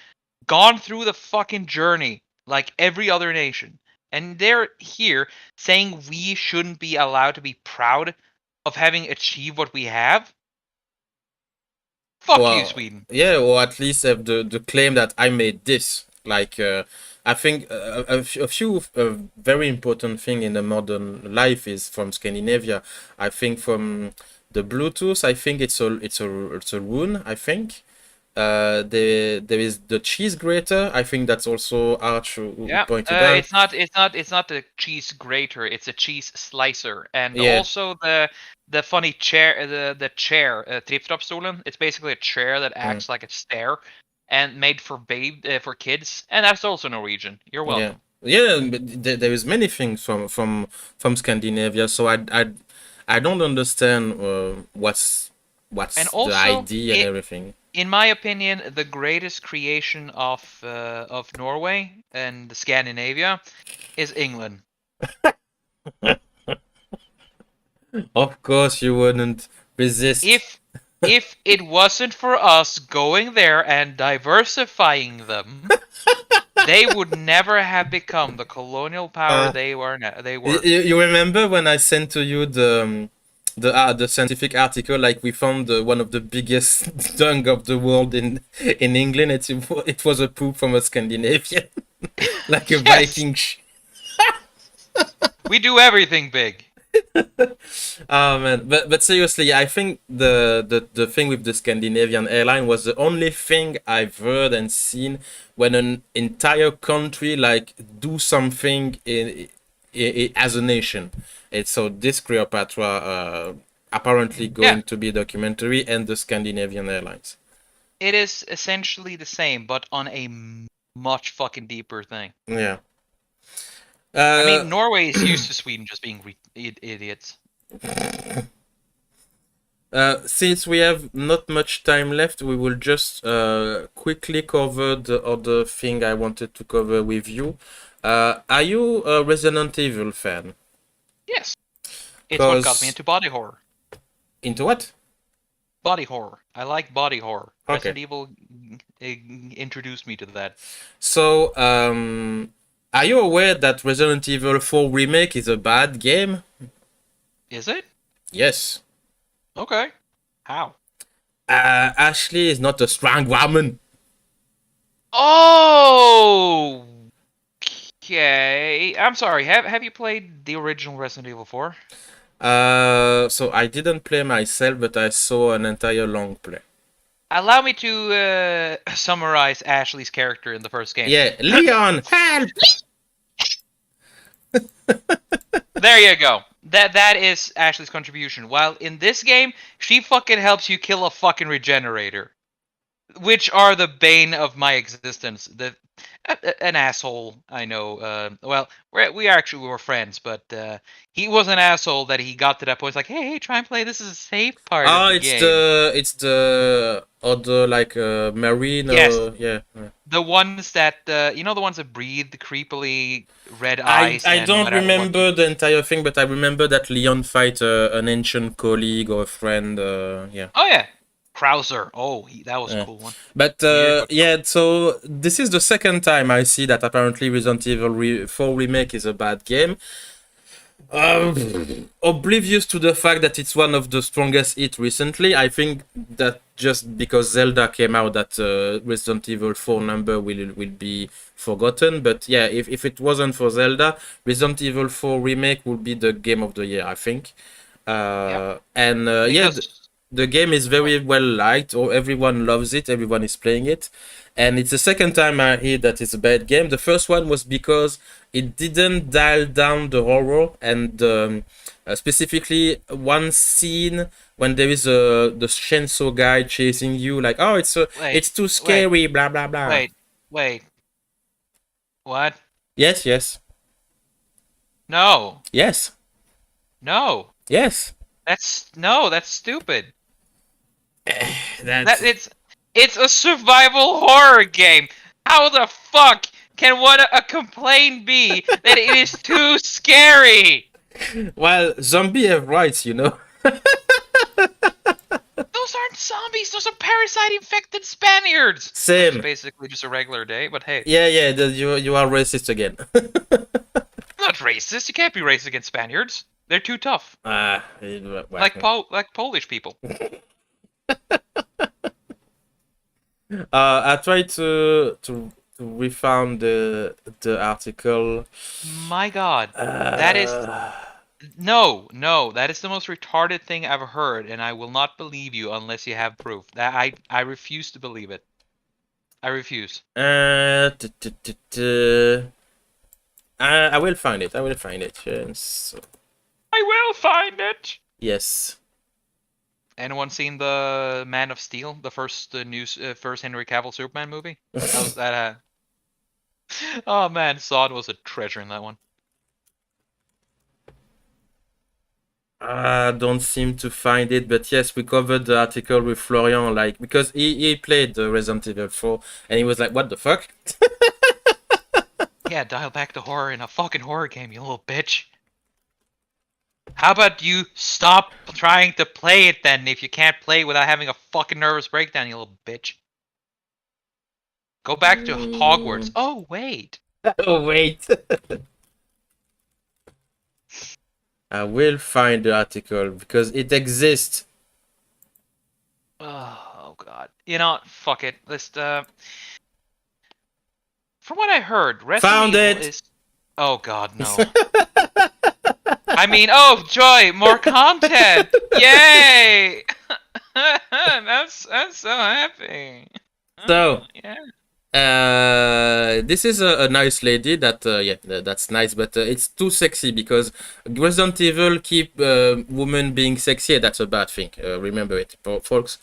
gone through the fucking journey like every other nation. And they're here saying we shouldn't be allowed to be proud of having achieved what we have. Fuck you, Sweden. Yeah, or at least have the claim that I made this. Like, I think a few very important thing in the modern life is from Scandinavia. I think from the Bluetooth, I think it's a rune. I think there is the cheese grater. I think that's also Arch who pointed out. It's not the cheese grater. It's a cheese slicer, and also the funny chair, the chair, Tripptrappstolen. It's basically a chair that acts like a stair, and made for for kids, and that's also Norwegian. You're welcome. Yeah, but there is many things from Scandinavia, so I don't understand what's and also, the idea and everything. In my opinion, the greatest creation of Norway and Scandinavia is England. Of course, you wouldn't resist. If it wasn't for us going there and diversifying them, they would never have become the colonial power Uh, they were. They you, were. you remember when I sent to you the scientific article? Like we found one of the biggest dung of the world in England. It was a poop from a Scandinavian, like a Yes, Viking. we do everything big. Oh man, but seriously, I think the thing with the Scandinavian airline was the only thing I've heard and seen when an entire country like do something as a nation. It's so this Cleopatra apparently Yeah, going to be a documentary and the Scandinavian airlines. it is essentially the same, but on a much fucking deeper thing. Yeah. I Uh, mean, Norway is used to Sweden just being idiots. Since we have not much time left, we will just quickly cover the other thing I wanted to cover with you. Are you a Resident Evil fan? Yes, it's what got me Cause into body horror. into what? Body horror. I like body horror. Okay. Resident Evil introduced me to that. So, are you aware that Resident Evil 4 Remake is a bad game? Is it? Yes. Okay. How? Ashley is not a strong woman. Oh. Okay. I'm sorry. Have you played the original Resident Evil 4? So I didn't play myself, but I saw an entire long play. Allow me to summarize Ashley's character in the first game. Yeah, Leon, help! There you go. That is Ashley's contribution. While in this game, she fucking helps you kill a fucking regenerator, which are the bane of my existence. An asshole, I know. Well, we actually were friends, but he was an asshole that he got to that point. It's like, hey, try and play. This is a safe part of the game. It's the other like marine. Yes. Yeah. The ones that the ones that breathe creepily, red eyes. I and don't whatever. remember the entire thing, but I remember that Leon fight an ancient colleague or a friend. Yeah. Oh yeah, Krauser. Oh, that was Yeah. a cool one. But yeah, so this is the second time I see that apparently Resident Evil 4 Remake is a bad game. Oblivious to the fact that it's one of the strongest hits recently, I think that just because Zelda came out, that Resident Evil 4 number will be forgotten. But yeah, if it wasn't for Zelda, Resident Evil 4 Remake would be the game of the year, I think. And yeah, the game is very well liked, or everyone loves it, everyone is playing it. And it's the second time I hear that it's a bad game. The first one was because it didn't dial down the horror, and specifically one scene when there is the chainsaw guy chasing you, like, oh, it's too scary, blah blah blah. Wait. What? Yes. No. Yes. No. Yes. That's stupid. That's... It's a survival horror game. How the fuck can a complaint be that it is too scary? Well, zombie have rights, you know. Those aren't zombies. Those are parasite-infected Spaniards. Same. It's basically just a regular day, but hey. Yeah. You are racist again. I'm not racist. You can't be racist against Spaniards. They're too tough. Like Polish people. I tried to refound the article. My God, that is no. That is the most retarded thing I've heard, and I will not believe you unless you have proof. That I refuse to believe it. I refuse. I will find it. Yes. I will find it. Yes. Anyone seen the Man of Steel, the first first Henry Cavill Superman movie? Oh man, Sod was a treasure in that one. I don't seem to find it, but yes, we covered the article with Florian, like, because he played the Resident Evil 4, and he was like, what the fuck? Yeah, dial back the horror in a fucking horror game, you little bitch. How about you stop trying to play it then if you can't play without having a fucking nervous breakdown, you little bitch. Go back to Hogwarts. Oh, wait. Oh, wait. I will find the article because it exists. Oh, God. You know, fuck it. Let's, from what I heard, Resident Found Evil it. is... Oh, God, no. I mean, oh, joy, more content! Yay! I'm so happy. So, Yeah. this is a nice lady that yeah, that's nice, but it's too sexy because Resident Evil keep women being sexy, and that's a bad thing. Remember it, folks.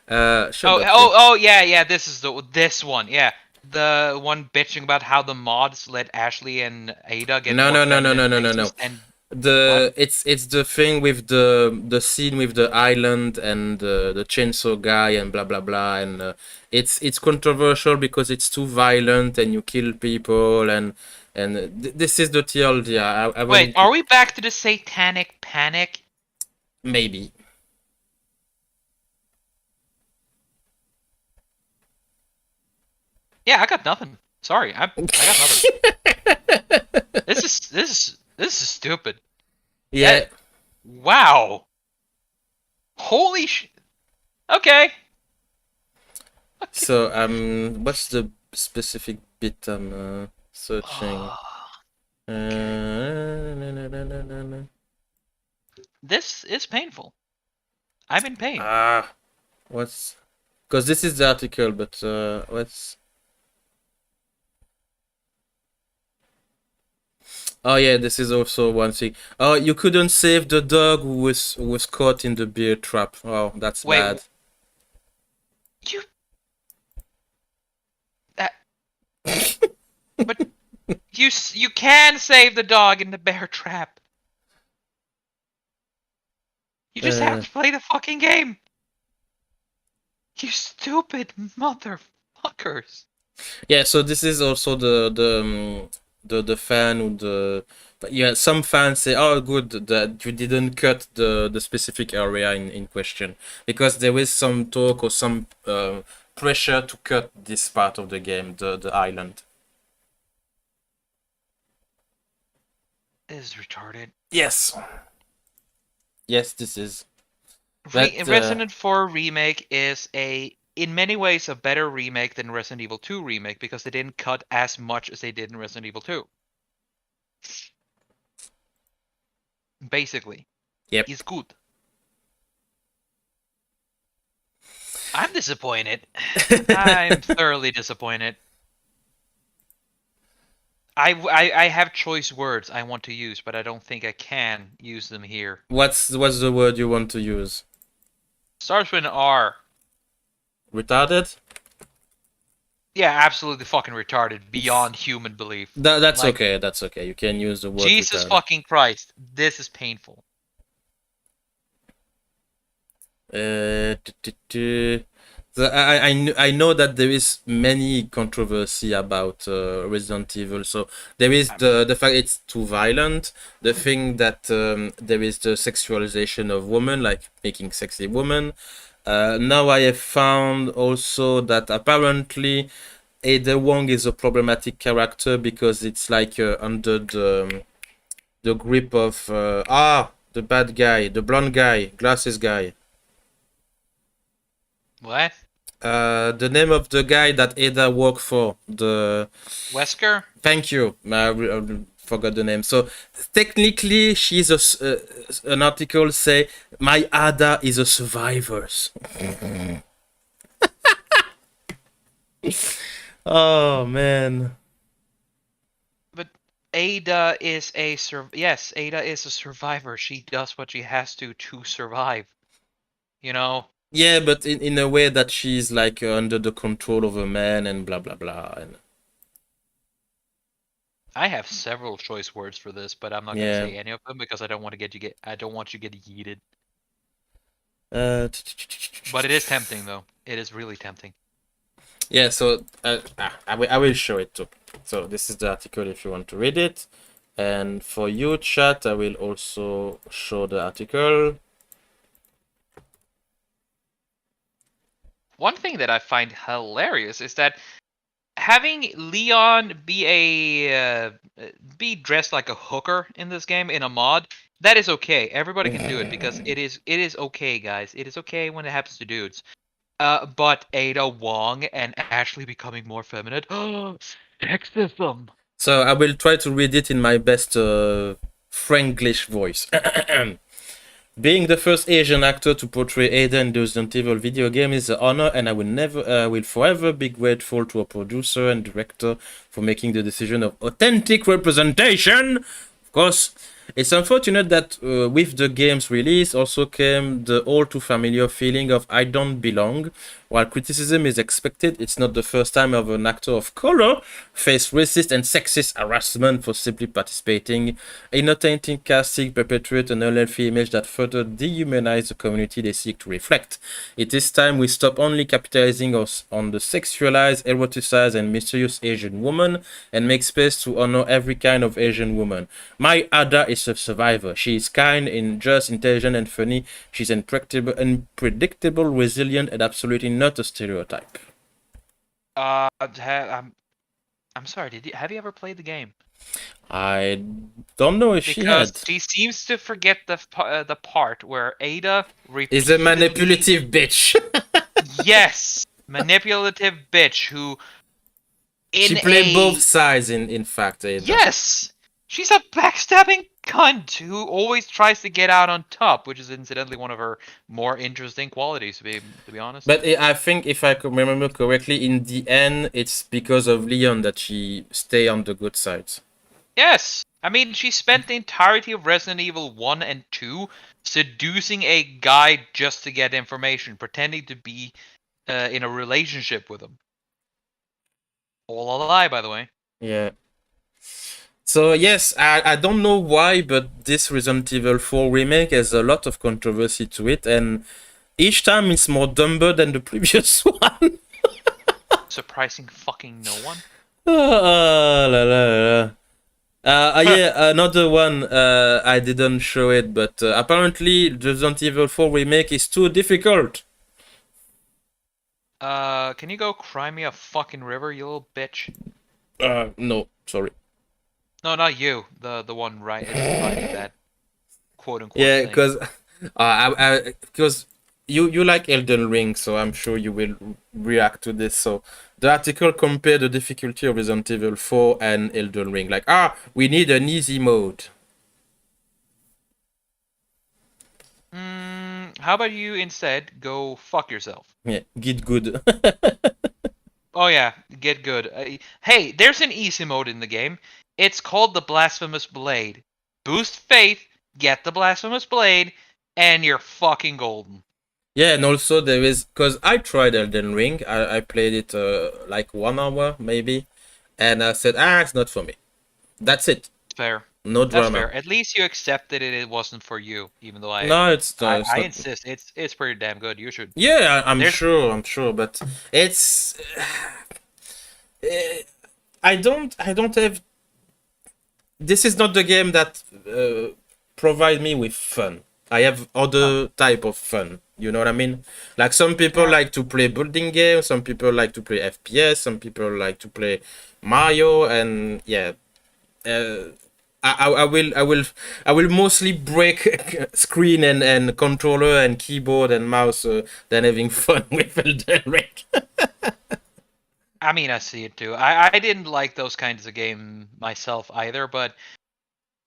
Shut up. Oh, yeah. This one, yeah. The one bitching about how the mods let Ashley and Ada get No, more no, no, no, feminine no, no, no, no. faces, and It's the thing with the scene with the island and the chainsaw guy and blah blah blah, and it's controversial because it's too violent and you kill people, and this is the TLD. I will wait, are we back to the satanic panic? maybe. Yeah, I got nothing. Sorry, I got nothing. This is stupid. Yeah. Wow. Holy sh. Okay. So what's the specific bit I'm searching? This is painful. I'm in pain. What's because this is the article, but what's oh yeah, this is also one thing. Oh, you couldn't save the dog who was caught in the bear trap. Oh, that's Wait, bad. You. That. But you can save the dog in the bear trap. You just have to play the fucking game. You stupid motherfuckers. Yeah, so this is also the fan who but yeah, some fans say, oh good that you didn't cut the specific area in question because there is some talk or some pressure to cut this part of the game, the island. This is retarded. Yes. Yes, this is. But, Resident 4 Remake is in many ways a better remake than Resident Evil 2 Remake because they didn't cut as much as they did in Resident Evil 2. Basically. Yep. It's good. I'm disappointed. I'm thoroughly disappointed. I have choice words I want to use, but I don't think I can use them here. What's the word you want to use? Starts with an R. Retarded? Yeah, absolutely fucking retarded. Beyond human belief. That's like, okay, that's okay. You can use the word Jesus retarded. fucking Christ. This is painful. I know that there is many controversy about Resident Evil. So there is the fact it's too violent, the thing that there is the sexualization of women, like making sexy women. Now I have found also that apparently Ada Wong is a problematic character because it's like under the grip of the bad guy, the blonde guy, glasses guy. What? The name of the guy that Ada worked for, the Wesker. Thank you. I forgot the name. So technically, she's an article say my Ada is a survivor. Oh man. But Ada is yes, Ada is a survivor. She does what she has to survive. You know. Yeah, but in a way that she's like under the control of a man and blah blah blah. And I have several choice words for this, but I'm not gonna say any of them because I don't want to I don't want you to get yeeted. But it is tempting though. It is really tempting. Yeah, so I will show it too. So this is the article if you want to read it. And for you, chat, I will also show the article. One thing that I find hilarious is that having Leon be dressed like a hooker in this game in a mod, that is okay. Everybody can do it because it is okay, guys. It is okay when it happens to dudes. But Ada Wong and Ashley becoming more feminine. Oh, sexism. So I will try to read it in my best Franglish voice. Being the first Asian actor to portray Ada in the Resident Evil video game is an honor, and I will forever be grateful to a producer and director for making the decision of authentic representation. Of course, it's unfortunate that with the game's release also came the all too familiar feeling of I don't belong. While criticism is expected, it's not the first time of an actor of color faced racist and sexist harassment for simply participating. Inauthentic casting perpetuate an unhealthy image that further dehumanize the community they seek to reflect. It is time we stop only capitalizing on the sexualized, eroticized, and mysterious Asian woman and make space to honor every kind of Asian woman. My Ada is a survivor. She is kind, just, intelligent, and funny. She's unpredictable, resilient, and absolutely not a stereotype. I'm sorry. Have you ever played the game? I don't know if she had. Because she seems to forget the part where Ada is a manipulative bitch. Yes, manipulative bitch who. She played both sides. In fact, Ada. Yes, she's a backstabbing cunt who always tries to get out on top, which is incidentally one of her more interesting qualities, to be honest. But I think, if I could remember correctly, in the end, it's because of Leon that she stay on the good side. Yes, I mean, she spent the entirety of Resident Evil 1 and 2 seducing a guy just to get information, pretending to be in a relationship with him. All a lie, by the way. Yeah. So yes, I don't know why, but this Resident Evil 4 remake has a lot of controversy to it, and each time it's more dumber than the previous one. Surprising fucking no one. Yeah, another one, I didn't show it, but apparently the Resident Evil 4 remake is too difficult. Can you go cry me a fucking river, you little bitch? No, sorry. No, not you. The one right writing that quote unquote. Yeah, because because you like Elden Ring, so I'm sure you will react to this. So the article compared the difficulty of Resident Evil 4 and Elden Ring. Like, we need an easy mode. How about you instead go fuck yourself? Yeah, get good. Oh yeah, get good. Hey, there's an easy mode in the game. It's called the Blasphemous Blade. Boost faith, get the Blasphemous Blade, and you're fucking golden. Yeah, and also there is, because I tried Elden Ring. I played it like 1 hour maybe, and I said, it's not for me. That's it. Fair. No drama. That's fair. At least you accepted it wasn't for you, even though I insist. It's pretty damn good. You should. Yeah, I'm sure, but it's I don't have. This is not the game that provide me with fun. I have other type of fun. You know what I mean? Like, some people like to play building games, some people like to play FPS, some people like to play Mario, and yeah. I will mostly break screen and controller and keyboard and mouse than having fun with Elden Ring. I mean, I see it too. I didn't like those kinds of game myself either, but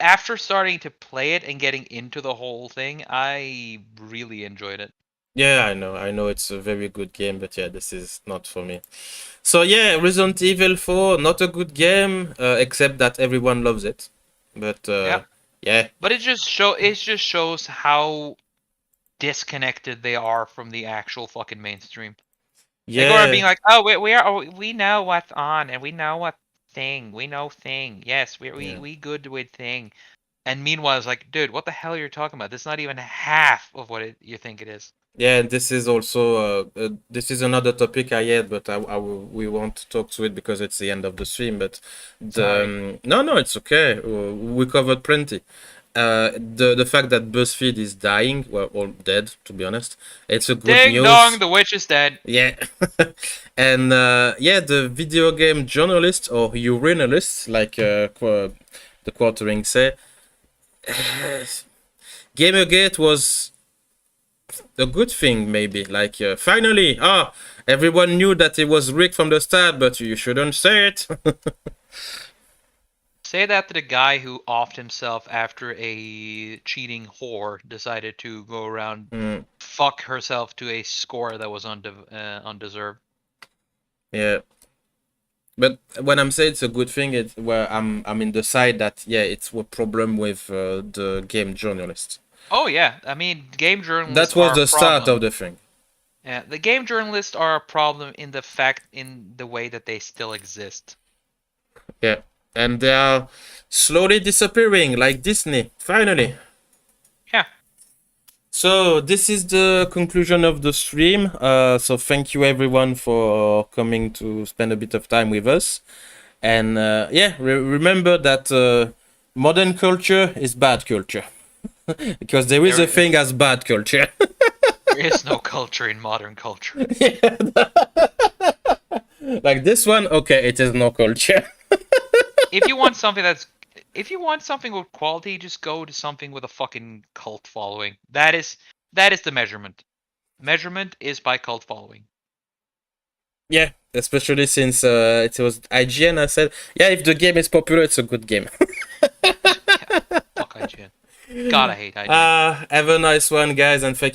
after starting to play it and getting into the whole thing, I really enjoyed it. Yeah, I know it's a very good game, but yeah, this is not for me. So yeah, Resident Evil 4, not a good game, except that everyone loves it. But yeah. But it just shows how disconnected they are from the actual fucking mainstream. Yeah. They go around being like, we know what's on and we know what thing. We know thing. Yes, we good with thing. And meanwhile, it's like, dude, what the hell are you talking about? That's not even half of what you think it is. Yeah, this is also this is another topic I had, but we won't talk to it because it's the end of the stream. But Sorry. no, it's okay. We covered plenty. The fact that BuzzFeed is dying, well, or dead, to be honest, it's a good Ding dong, news. the witch is dead. Yeah, and yeah, the video game journalists or urinalists, like the quartering say, Gamergate was a good thing, maybe. Like, finally, everyone knew that it was rigged from the start, but you shouldn't say it. Say that to the guy who offed himself after a cheating whore decided to go around fuck herself to a score that was undeserved. Yeah. But when I'm saying it's a good thing, it's where I'm in the side that yeah, it's a problem with the game journalists. Oh yeah, I mean, game journalists That was are the a start problem. of the thing. Yeah, the game journalists are a problem in the way that they still exist. Yeah, and they are slowly disappearing, like Disney. Finally. Yeah. So this is the conclusion of the stream. So thank you everyone for coming to spend a bit of time with us. And yeah, remember that modern culture is bad culture. Because there is a thing as bad culture. There is no culture in modern culture. Like this one, okay, it is no culture. If you want something with quality, just go to something with a fucking cult following. That is the measurement. Measurement is by cult following. Yeah, especially since it was IGN. I said, yeah, if the game is popular, it's a good game. Fuck IGN. God, I hate IGN. Have a nice one, guys, and thank you.